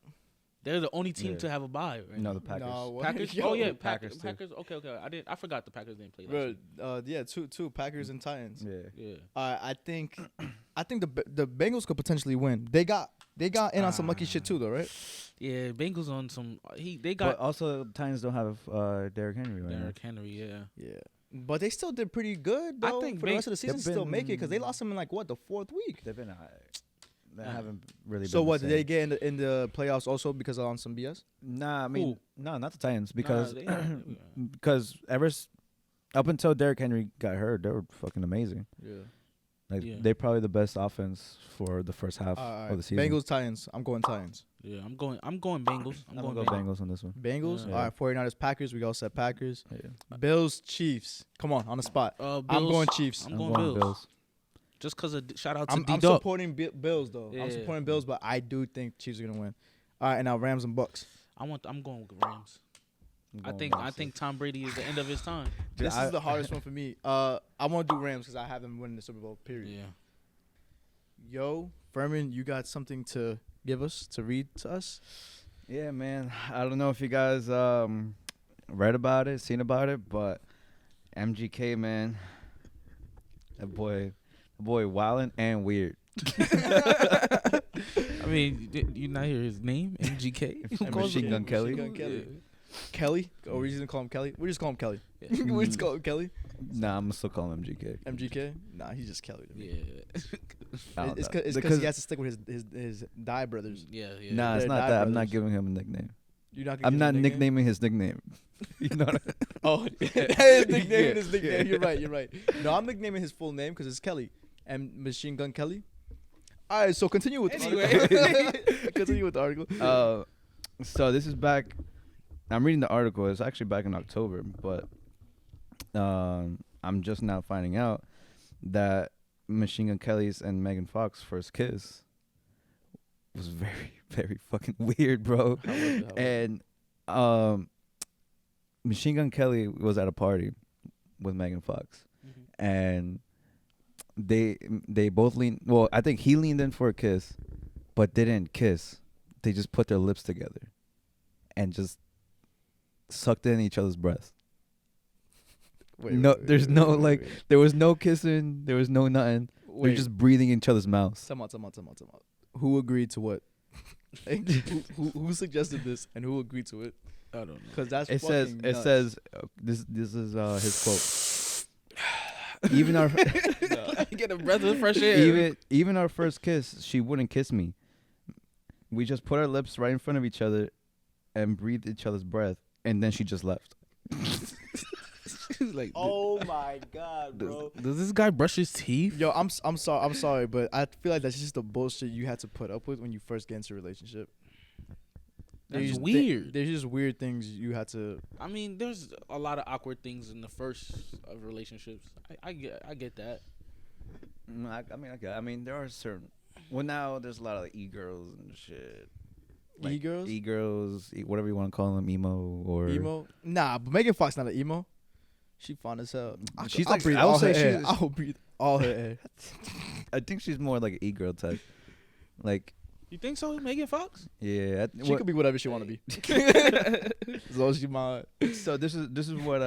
They're the only team Yeah. to have a bye. Right? No, the Packers. No, what? Packers. Yo, Oh yeah, Packers Packers. too. Okay. I forgot the Packers didn't play last bro. week. Yeah, two Packers and Titans. Yeah. Yeah. I think the Bengals could potentially win. They got in on some lucky shit too, though, right? Yeah, Bengals on some. They But got also, the Titans don't have Derrick Henry right Derrick Henry. Yeah. Yeah. But they still did pretty good, I though. think for the rest of the season, they've still make it because they been- lost them in like what, the fourth week. now. They've been they haven't really So been what the did they same. get in the playoffs also because of on some BS? Nah, I mean, no, not the Titans because Nah, because up until Derrick Henry got hurt, they were fucking amazing. Yeah. Like Yeah. they're probably the best offense for the first half of the season. Bengals, Titans. I'm going Titans. yeah. I'm going Bengals. I'm gonna go Bengals on this one. Bengals. Yeah. All right. 49ers, Packers. We all said Packers. Yeah. Bills, Chiefs. Come on the spot. Bills, I'm going Chiefs. I'm going Bills. Just because of shout out to I'm D-Dog. supporting Bills though. I'm Yeah. supporting Bills, but I do think Chiefs are gonna win. All right, and now Rams and Bucks. I'm going with Rams. I think Tom Brady is the end of his time. This is the hardest one for me. I want to do Rams because I have them winning the Super Bowl. Period. Yeah. Yo, Furman, you got something to give us to read to us? Yeah, man. I don't know if you guys read about it, seen about it, but MGK, man, that boy wildin' and weird. I mean, you not hear his name? MGK? And Machine Gun Kelly. Machine Gun Kelly. Kelly? Oh, we're just gonna call him Kelly. We just call him Kelly. We just call him Kelly. Nah, I'm gonna still call him MGK. MGK? Nah, he's just Kelly to me. Yeah. I don't It's know. because he has to stick with his die brothers. Yeah. Nah, it's They're not not that. I'm not brothers. giving him a nickname. You're not. Gonna I'm give not him a nickname? nicknaming his nickname. You know what Oh, his nickname. Yeah. His nickname. You're right. No, I'm nicknaming his full name because it's Kelly and Machine Gun Kelly. All right, so continue with the article. Continue with the article. So this is back. I'm reading the article. It's actually back in October, but I'm just now finding out that Machine Gun Kelly's and Megan Fox first kiss was very, very fucking weird, bro. How was it? And Machine Gun Kelly was at a party with Megan Fox, and they both leaned. Well, I think he leaned in for a kiss, but didn't kiss. They just put their lips together, and just sucked in each other's breath. There's no like. There was no kissing. There was no nothing. They're just breathing in each other's mouths. Time out. Who agreed to what? Like, who suggested this and who agreed to it? I don't know. Because that's It fucking says. nuts. It says. This is his quote. Even our Get a breath of fresh air. even our first kiss, she wouldn't kiss me. We just put our lips right in front of each other, and breathed each other's breath, and then she just left. Like, Oh my god, bro. does this guy brush his teeth? Yo, I'm sorry, but I feel like that's just the bullshit you had to put up with when you first get into a relationship. That's weird. There's just weird things you had to. I mean, there's a lot of awkward things in the first of relationships. I get that. I mean, there are certain. Well, now there's a lot of e-girls and shit. E-girls? E-girls, whatever you want to call them, emo or Emo? Nah, but Megan Fox not an emo. She fine as hell. She's I'll like- breathe I would all say her air. she's- I'll breathe all her hair. I think she's more like an e-girl type. Like, You think so, Megan Fox? yeah. She could be whatever she want to be. As long as she mind. So this is what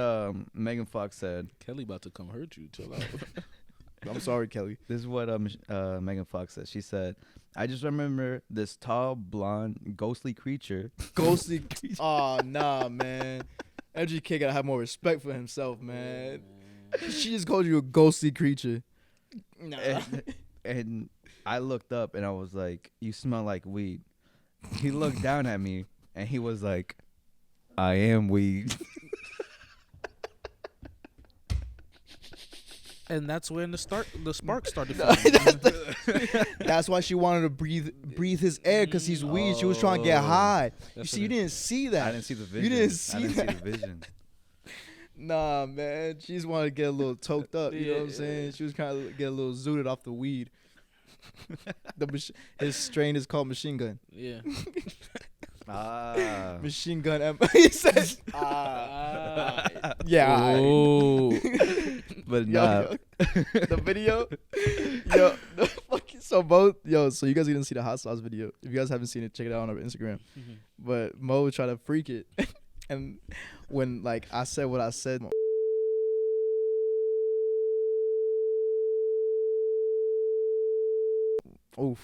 Megan Fox said. Kelly about to come hurt you. Chill out. I'm sorry, Kelly. This is what Megan Fox said. She said, "I just remember this tall, blonde, ghostly creature." Ghostly. Oh, nah, man. MGK gotta have more respect for himself, man. She just called you a ghostly creature. Nah. And I looked up and I was like, "You smell like weed." He looked down at me and he was like, "I am weed." And that's when the spark started. That's why she wanted to breathe his air, because he's weed. She was trying to get high. You see, you didn't see that. I didn't see the vision. You didn't see I didn't that. see the vision. Nah, man. She just wanted to get a little toked up. You know what I'm saying? She was trying to get a little zooted off the weed. His strain is called machine gun. Yeah. Machine gun. He says, yeah. Oh. But Yo, nah. the video. So you guys didn't see the hot sauce video. If you guys haven't seen it, check it out on our Instagram. Mm-hmm. But Mo tried to freak it. And when like I said what I said, oof,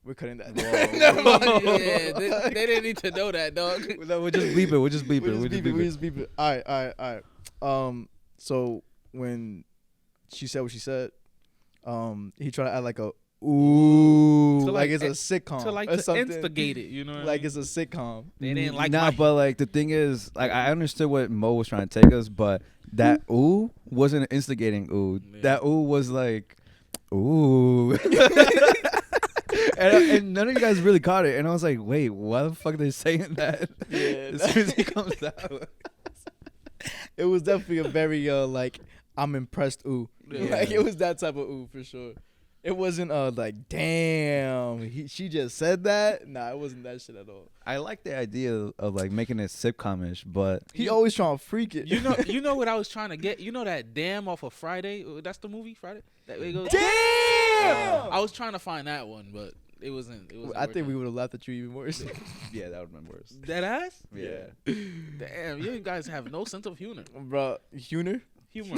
we're cutting that. Never mind. Yeah, they didn't need to know that, dog. We'll just bleep it. We'll just bleep it. We just beep it. All right. So when she said what she said, he tried to act like a ooh, To like like- it's a sitcom, To or something. instigate it, you know. What Like I mean? it's a sitcom. They didn't like nah, my but like the thing is, like I understood what Mo was trying to take us, but that ooh wasn't an instigating ooh. Yeah. That ooh was like ooh. and none of you guys really caught it, and I was like, wait, why the fuck are they saying that? Yeah, As soon as he comes out. it was definitely a very like I'm impressed ooh. Yeah. Like it was that type of ooh for sure. It wasn't like damn she just said that. Nah, it wasn't that shit at all. I like the idea of like making it sitcomish, but He always trying to freak it. You know what I was trying to get. You know that damn off of Friday. That's the movie Friday. That way it goes. Damn. I was trying to find that one, but it wasn't. I think we would have laughed at you even worse. yeah, that would have been worse. Dead ass. Yeah. Damn, you guys have no sense of humor. Bro, Huner? Humor.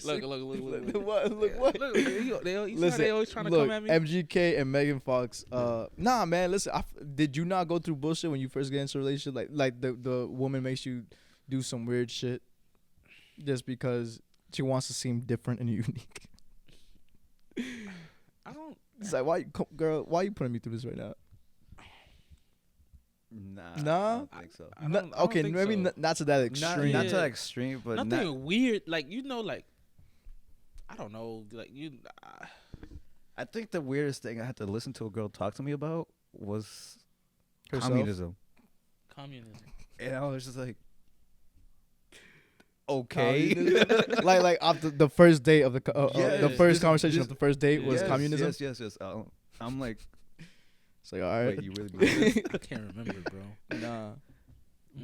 Look, Look. what? Look what? Look, they always trying to look, come at me. MGK and Megan Fox. Nah, man. Listen, did you not go through bullshit when you first get into a relationship? Like the woman makes you do some weird shit just because she wants to seem different and unique. I don't. It's like, why you putting me through this right now? Nah. Nah? I don't think so. I don't- No, I don't okay, think maybe so. not to that extreme. Not Yeah. to that extreme, but Nothing weird. Like like I don't know. Like I think the weirdest thing I had to listen to a girl talk to me about was Herself? communism. communism. And I was just like, okay. like after the first date of the Yes, first this- conversation this- of the first date was Yes, communism. Yes. I'm like, It's like, all right. wait, you really believe this? I can't remember, bro. Nah.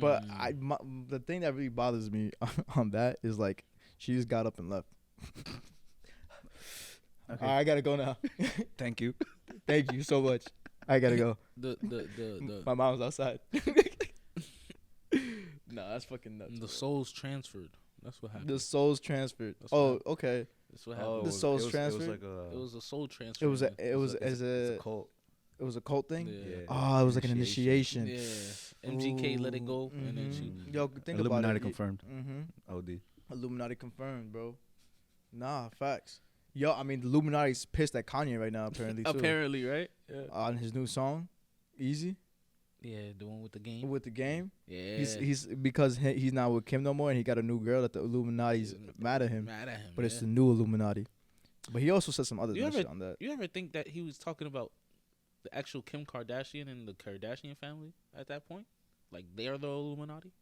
But Mm. the thing that really bothers me on that is like she just got up and left. Okay. All right, I gotta go now. Thank you. Thank you so much. I gotta go. The My mom's outside. Nah, that's fucking nuts. the bro. soul's transferred. That's what happened. The soul's transferred. That's what Oh, happened. okay. That's what The happened. it was- soul's it was transferred? like a, It was a soul transfer. It was man. as it's a a cult. it was a cult thing. Yeah. Oh, it was like an initiation. Yeah. MGK let it go, and then Mhm. Yo, think Illuminati about it. confirmed. Mm-hmm. OD. Illuminati confirmed, bro. Nah, facts. Yo, I mean, the Illuminati's pissed at Kanye right now, apparently. Too. apparently, right? Yeah. On his new song, Easy, Yeah, the one with the game. with the game. Yeah. He's because he's not with Kim no more, and he got a new girl that the Illuminati's mad at him. Mad at him. But it's yeah. the new Illuminati. But he also said some other You shit ever- on that. You ever think that he was talking about the actual Kim Kardashian and the Kardashian family at that point? Like they're the Illuminati?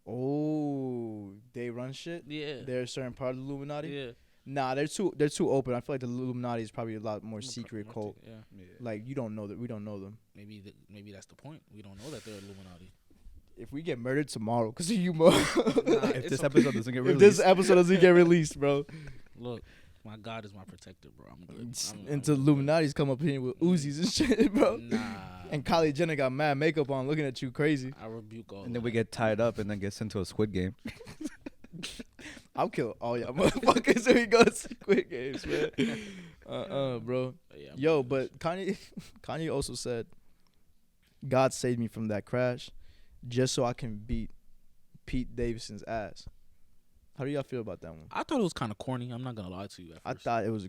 Oh, they run shit. Yeah. They're a certain part of the Illuminati. Yeah. Nah, they're too open. I feel like the Illuminati is probably a lot more secret cult. Yeah. Like you don't know that we don't know them. Maybe that's the point. We don't know that they're Illuminati. If we get murdered tomorrow, because of you, Mo. If this episode doesn't get If released, this episode doesn't get released, bro. Look, My God is my protector, bro. I'm good. Until Illuminati's come up here with Uzis and shit, bro. Nah. And Kylie Jenner got mad makeup on, looking at you crazy. I rebuke all. And then we get tied up and then get sent to a Squid Game. I'll kill all y'all motherfuckers if we go to Squid Games, man. Bro. Yeah, Yo, but Kanye also said, God saved me from that crash just so I can beat Pete Davidson's ass. How do y'all feel about that one? I thought it was kind of corny. I'm not gonna lie to you. I thought it was.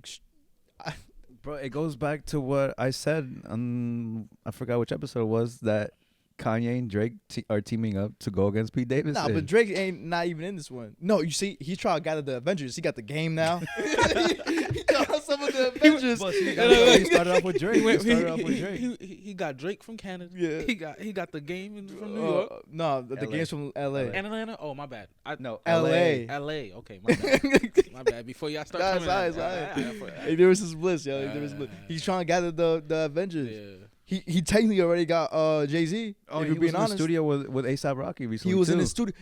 Bro, it goes back to what I said on, I forgot which episode it was, that Kanye and Drake are teaming up to go against Pete Davidson. Nah, but Drake ain't not even in this one. No, you see, he tried to gather the Avengers. He got the game now. He got some of the Avengers. He started off with Drake. He got Drake from Canada. Yeah. He got the game from New York. No, the game's from L.A. And Atlanta. Oh, my bad. No, L.A. L.A. Okay, my bad. My bad. Before y'all start coming That's Hey, there was his bliss, yo. He's trying to gather the Avengers. Yeah. He technically already got Jay-Z. Oh, if he you're was being in honest. the studio with A$AP Rocky recently. He was too. in the studio.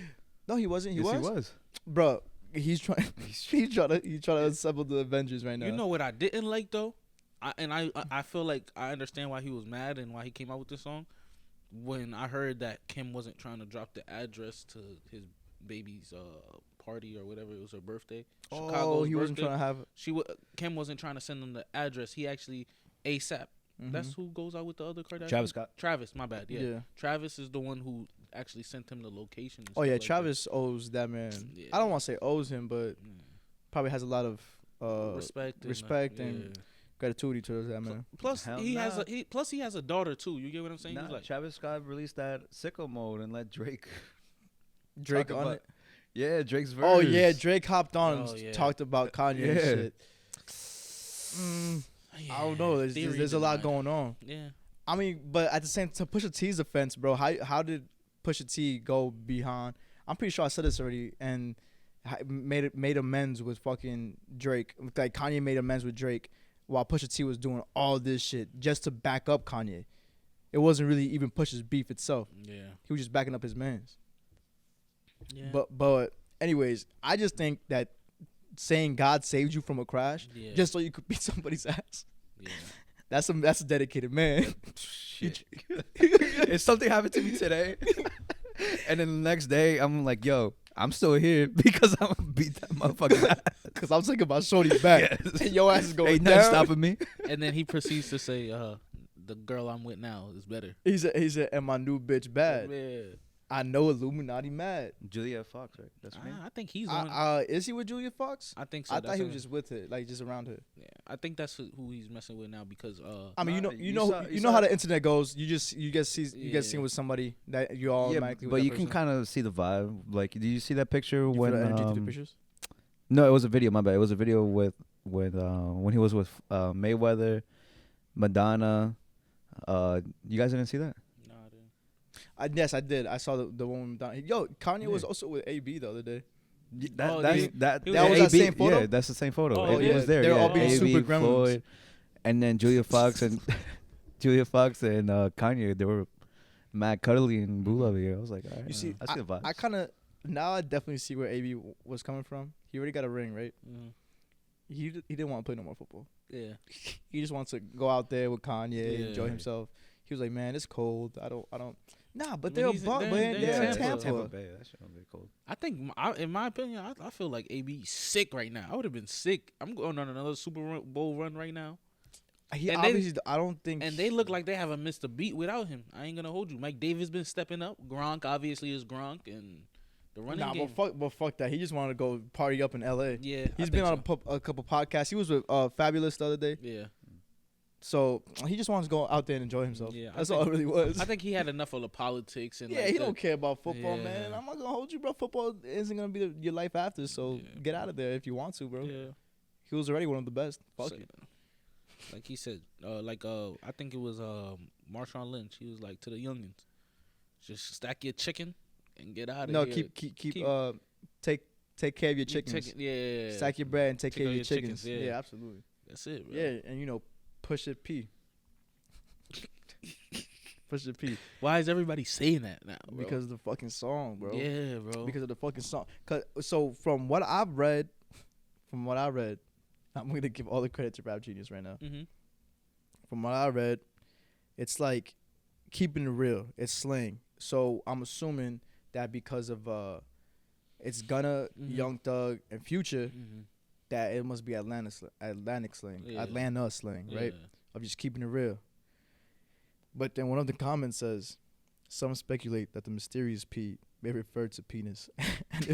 No, he wasn't. He was. Bro, he's trying to assemble the Avengers right now. You know what I didn't like though, I feel like I understand why he was mad and why he came out with this song. When I heard that Kim wasn't trying to drop the address to his baby's party or whatever, it was her birthday. Oh, he wasn't trying to have. Kim wasn't trying to send him the address. He actually A$AP. That's who goes out with the other Kardashians. Travis Scott. Travis, my bad. Yeah. Travis is the one who actually sent him the location. Oh yeah, Travis owes that man. Yeah. I don't want to say owes him, but probably has a lot of respect and gratitude towards that man. Plus he has a daughter too. You get what I'm saying? Nah, He's like, Travis Scott released that sicko mode and let Drake on it. Yeah, Drake's verse. Oh yeah, Drake hopped on and talked about Kanye and shit. I don't know. There's a lot going on. Yeah. I mean, but at the same time, Pusha T's offense, bro. How did Pusha T go behind? I'm pretty sure I said this already, and made amends with fucking Drake. Like Kanye made amends with Drake, while Pusha T was doing all this shit just to back up Kanye. It wasn't really even Pusha's beef itself. Yeah. He was just backing up his mans. Yeah. But anyways, I just think that saying God saved you from a crash just so you could beat somebody's ass. Yeah. That's a dedicated man. Shit. If something happened to me today, and then the next day I'm like, yo, I'm still here because I'm gonna beat that motherfucker ass. Cause I'm thinking about Shorty's back. Yes. And your ass is going Ain't down. nothing stopping me. And then he proceeds to say, the girl I'm with now is better. He said, and my new bitch bad. Yeah. I know Illuminati mad. Julia Fox, right? That's me. I think he's on. Is he with Julia Fox? I think so. I thought he was just with her, like just around her. Yeah, I think that's who he's messing with now because. I mean, you know how the internet goes. You get seen with somebody that you all automatically. But you can kind of see the vibe. Like, did you see that picture when? The pictures? No, it was a video. My bad. It was a video with when he was with Mayweather, Madonna. You guys didn't see that? Yes, I did. I saw the one with Madonna. Yo, Kanye was also with AB the other day. That was that same photo? Yeah, that's the same photo. Oh, It was there. They were all being AB, super gremlins. Floyd, and then Julia Fox and Kanye. They were mad cuddly and boo lovey. I was like, all right, you see, I see the vibes. I kind of now I definitely see where AB was coming from. He already got a ring, right? Mm-hmm. He didn't want to play no more football. Yeah. He just wants to go out there with Kanye, enjoy himself. He was like, man, it's cold. I don't. Nah, but they're in Tampa. Tampa Bay. That shit gonna be cold. I think, in my opinion, I feel like AB's sick right now. I would have been sick. I'm going on another Super Bowl run right now. I don't think. And they look like they haven't missed a beat without him. I ain't gonna hold you. Mike Davis been stepping up. Gronk obviously is Gronk, and the running game. But fuck that. He just wanted to go party up in L.A. Yeah, he's been on a couple podcasts. He was with Fabulous the other day. Yeah. So he just wants to go out there and enjoy himself. Yeah, that's all it really was. I think he had enough of the politics and he don't care about football, man. I'm not gonna hold you, bro. Football isn't gonna be your life after. So get out of there if you want to, bro. Yeah, he was already one of the best. Fuck it. Like he said, I think it was Marshawn Lynch. He was like to the youngins, just stack your chicken and get out of here. No, take care of your chickens. Stack your bread and take care of your chickens. Yeah, absolutely. That's it, bro. Yeah, and push it P. Push it P. Why is everybody saying that now, bro? Because of the fucking song, bro. Yeah, bro. Because of the fucking song. So from what I read, I'm gonna give all the credit to Rap Genius right now. Mm-hmm. From what I read, it's like keeping it real. It's slang. So I'm assuming that because of it's Gunna, Young Thug, and Future, that it must be Atlanta slang, Atlanta slang, right? Of just keeping it real. But then one of the comments says, some speculate that the mysterious P may refer to penis. and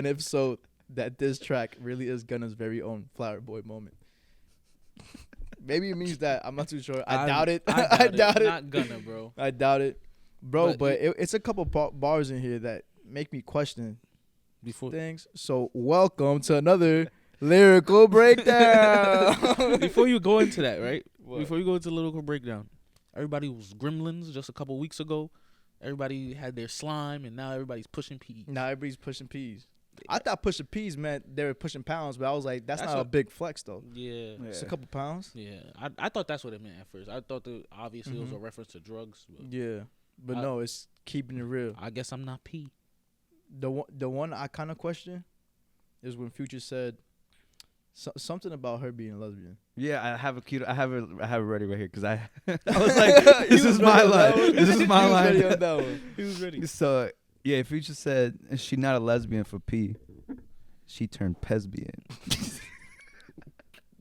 if so, that this track really is Gunna's very own Flower Boy moment. Maybe it means that. I'm not too sure. I doubt it. I doubt it. Not Gunna, bro. I doubt it. Bro, but it's a couple bars in here that make me question things. So welcome to another Lyrical Breakdown. Before you go into that, right? What? Before you go into Lyrical Breakdown, everybody was gremlins just a couple weeks ago. Everybody had their slime, and now everybody's pushing P. Now everybody's pushing P's. I thought pushing P's meant they were pushing pounds, but I was like, that's not a big flex, though. Yeah. It's a couple pounds. Yeah. I thought that's what it meant at first. I thought that obviously it was a reference to drugs. But Yeah. But no, it's keeping it real. I guess I'm not P. The one I kind of question is when Future said something about her being a lesbian. Yeah, I have it ready right here because I was like, this is my line. This is my line. He was ready. So yeah, Future said she not a lesbian for P. She turned lesbian.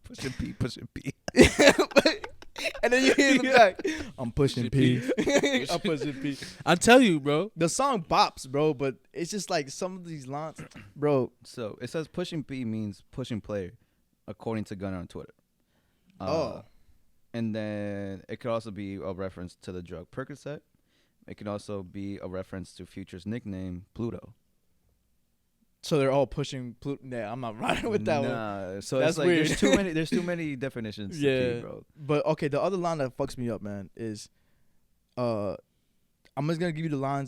pushing P. And then you hear in the back, I'm pushing P. I'm pushing P. I tell you, bro. The song bops, bro, but it's just like some of these lines, bro. So it says pushing P means pushing player, according to Gunna on Twitter. And then it could also be a reference to the drug Percocet. It could also be a reference to Future's nickname, Pluto. So they're all pushing Pluto. Yeah, I'm not riding with that one. Nah, so That's it's like weird. there's too many definitions to P, bro. But okay, the other line that fucks me up, man, is I'm just gonna give you the line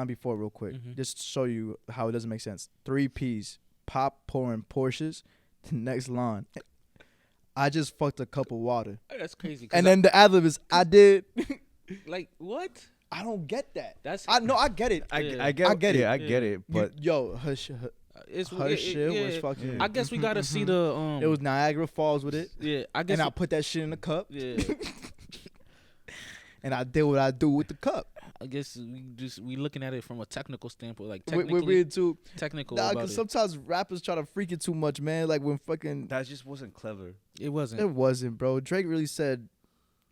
before real quick, just to show you how it doesn't make sense. 3 P's, pop pouring Porsches. The next line, I just fucked a cup of water. That's crazy. And then the ad-lib is, I did. Like, what? I don't get that. I get it. I get it. it. I get it. But her shit was fucking. I guess we gotta see the It was Niagara Falls with it. Yeah, I guess. And I put that shit in the cup. Yeah. And I did what I do with the cup. I guess we looking at it from a technical standpoint, like technically. We're too technical. Nah, about because it. sometimes rappers try to freak it too much, man. Like when fucking. that just wasn't clever. It wasn't. It wasn't, bro. Drake really said,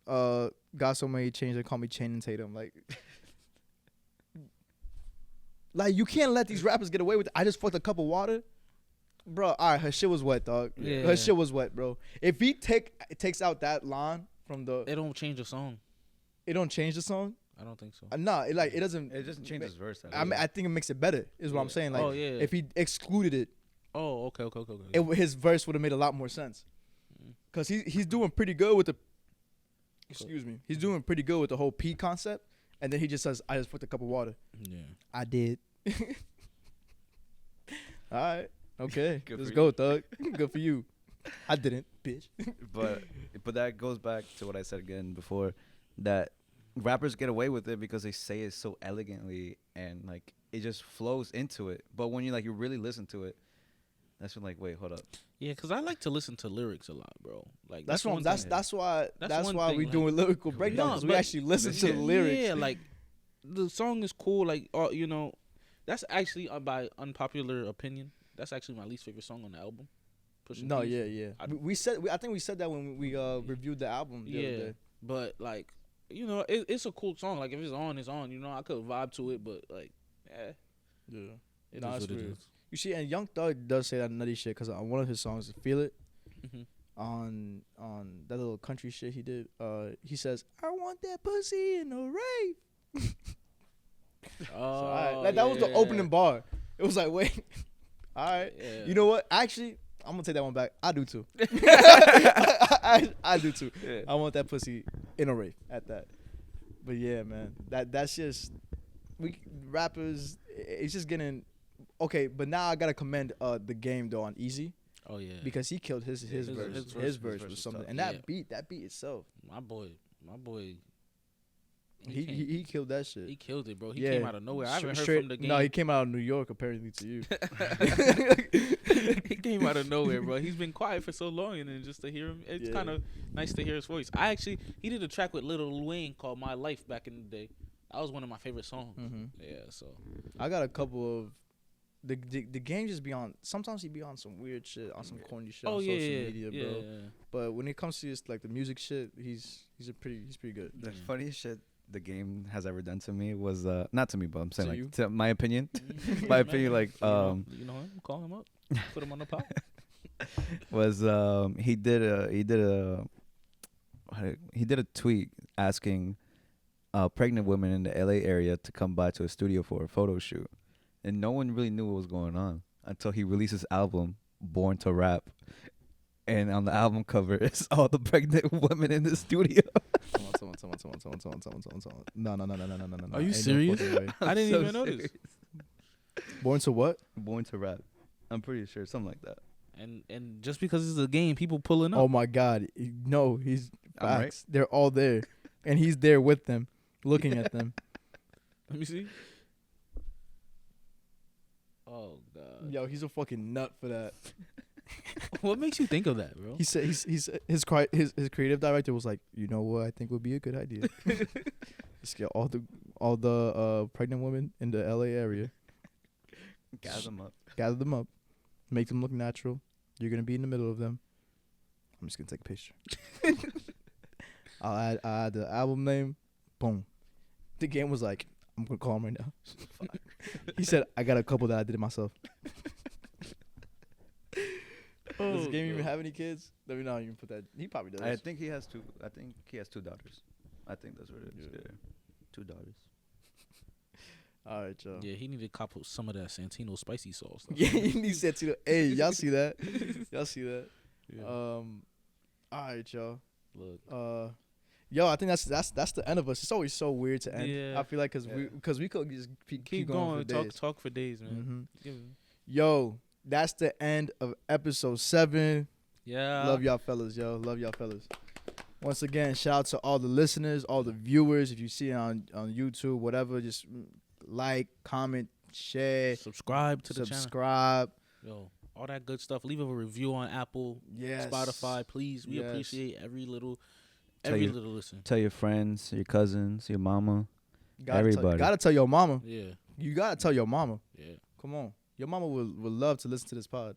"Got so many chains, they call me Channing Tatum." Like you can't let these rappers get away with it. I just fucked a cup of water. Bro, all right, her shit was wet, dog. Yeah. Her shit was wet, bro. If he takes out that line from the, It don't change the song. it don't change the song. I don't think so. Nah, it doesn't. It doesn't change his verse. I mean, I think it makes it better. Is what I'm saying. Like, Oh, yeah. if he excluded it, Oh, okay. his verse would have made a lot more sense. Cause he's doing pretty good with the. Excuse me. He's doing pretty good with the whole P concept, and then he just says, "I just put a cup of water." Yeah. I did. All right. Okay. Good Let's for go, you. thug. Good for you. I didn't, bitch. but that goes back to what I said again before, that rappers get away with it because they say it so elegantly and like it just flows into it. But when you really listen to it, that's when wait, hold up. Yeah, because I like to listen to lyrics a lot, bro. Like That's one why. thing. That's why one we thing, doing lyrical breakdowns. No, We but- actually listen to the lyrics. Yeah, like the song is cool. Like, that's actually by unpopular opinion. That's actually my least favorite song on the album. Pushing No, P's. yeah. I think we said that when we reviewed the album the other day. But like, it's a cool song. Like if it's on, it's on. I could vibe to it, but like, Yeah. it Nah, is it's what it weird. is. You see, and Young Thug does say that nutty shit because on one of his songs, "Feel It," Mhm. on that little country shit he did, he says, "I want that pussy in a rave." Oh, that was the opening bar. It was like, wait, all right. Yeah. You know what? Actually, I'm gonna take that one back. I do too. I do too. Yeah. I want that pussy in a rave at that. But yeah, man, that's just we rappers. It's just getting okay. But now I gotta commend the game though on Easy Oh yeah. because he killed his his verse. His verse was was something, tough. and that beat itself. my boy. He killed that shit. He killed it, bro. He came out of nowhere. I haven't heard Straight, from the game. No, he came out of New York apparently to you. He came out of nowhere, bro. He's been quiet for so long, and then just to hear him, it's kind of nice to hear his voice. He did a track with Lil Wayne called "My Life" back in the day. That was one of my favorite songs. Mm-hmm. Yeah, so I got a couple of the game just be on. Sometimes he be on some weird shit, on some corny shit on social media, bro. Yeah. But when it comes to just like the music shit, he's pretty good. The funniest shit the game has ever done to me was not to me, but I'm saying To you? to my opinion. My opinion, like you know him, call him up, put him on the pod. was he did a tweet asking pregnant women in the LA area to come by to a studio for a photo shoot, and no one really knew what was going on until he released his album Born to Rap, and on the album cover it's all the pregnant women in the studio. No. Are you Ain't serious? No fucking way. I didn't So even notice. serious. Born to what? Born to Rap. I'm pretty sure something like that. And just because it's a game, people pulling up. Oh my God! No, he's I'm right. facts. They're all there, and he's there with them, looking at them. Let me see. Oh God. Yo, he's a fucking nut for that. What makes you think of that, bro? He said his creative director was like, you know what I think would be a good idea. Let's get all the pregnant women in the LA area, gather them up, make them look natural. You're gonna be in the middle of them. I'm just gonna take a picture. I'll add the album name. Boom. The game was like, I'm gonna call him right now. He said, I got a couple that I did it myself. Does the game even have any kids? Let me not even put that. He probably does. I think he has two daughters. I think that's what it is. Yeah. 2 daughters. All right, y'all. Yeah, he need to cop some of that Santino spicy sauce. Yeah, he needs that too. Hey, y'all see that? Y'all see that? Yeah. All right, y'all. Look. Yo, I think that's the end of us. It's always so weird to end. Yeah. I feel like because we could just keep going for days. Talk for days, man. Yo, that's the end of episode 7. Yeah. Love y'all fellas, yo. Love y'all fellas. Once again, shout out to all the listeners, all the viewers. If you see it on YouTube, whatever, just like, comment, share, subscribe to the channel. Subscribe. Yo, all that good stuff. Leave a review on Apple, Spotify, please. We appreciate every little listen. Tell your friends, your cousins, your mama, everybody. Gotta tell your mama. Yeah. You gotta tell your mama. Yeah. Come on. Your mama would love to listen to this pod.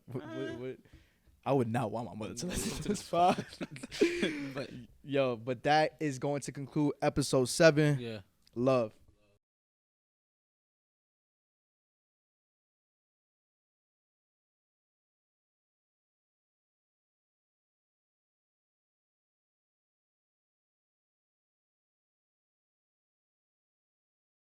I would not want my mother to listen to this pod. But that is going to conclude episode 7. Yeah. Love.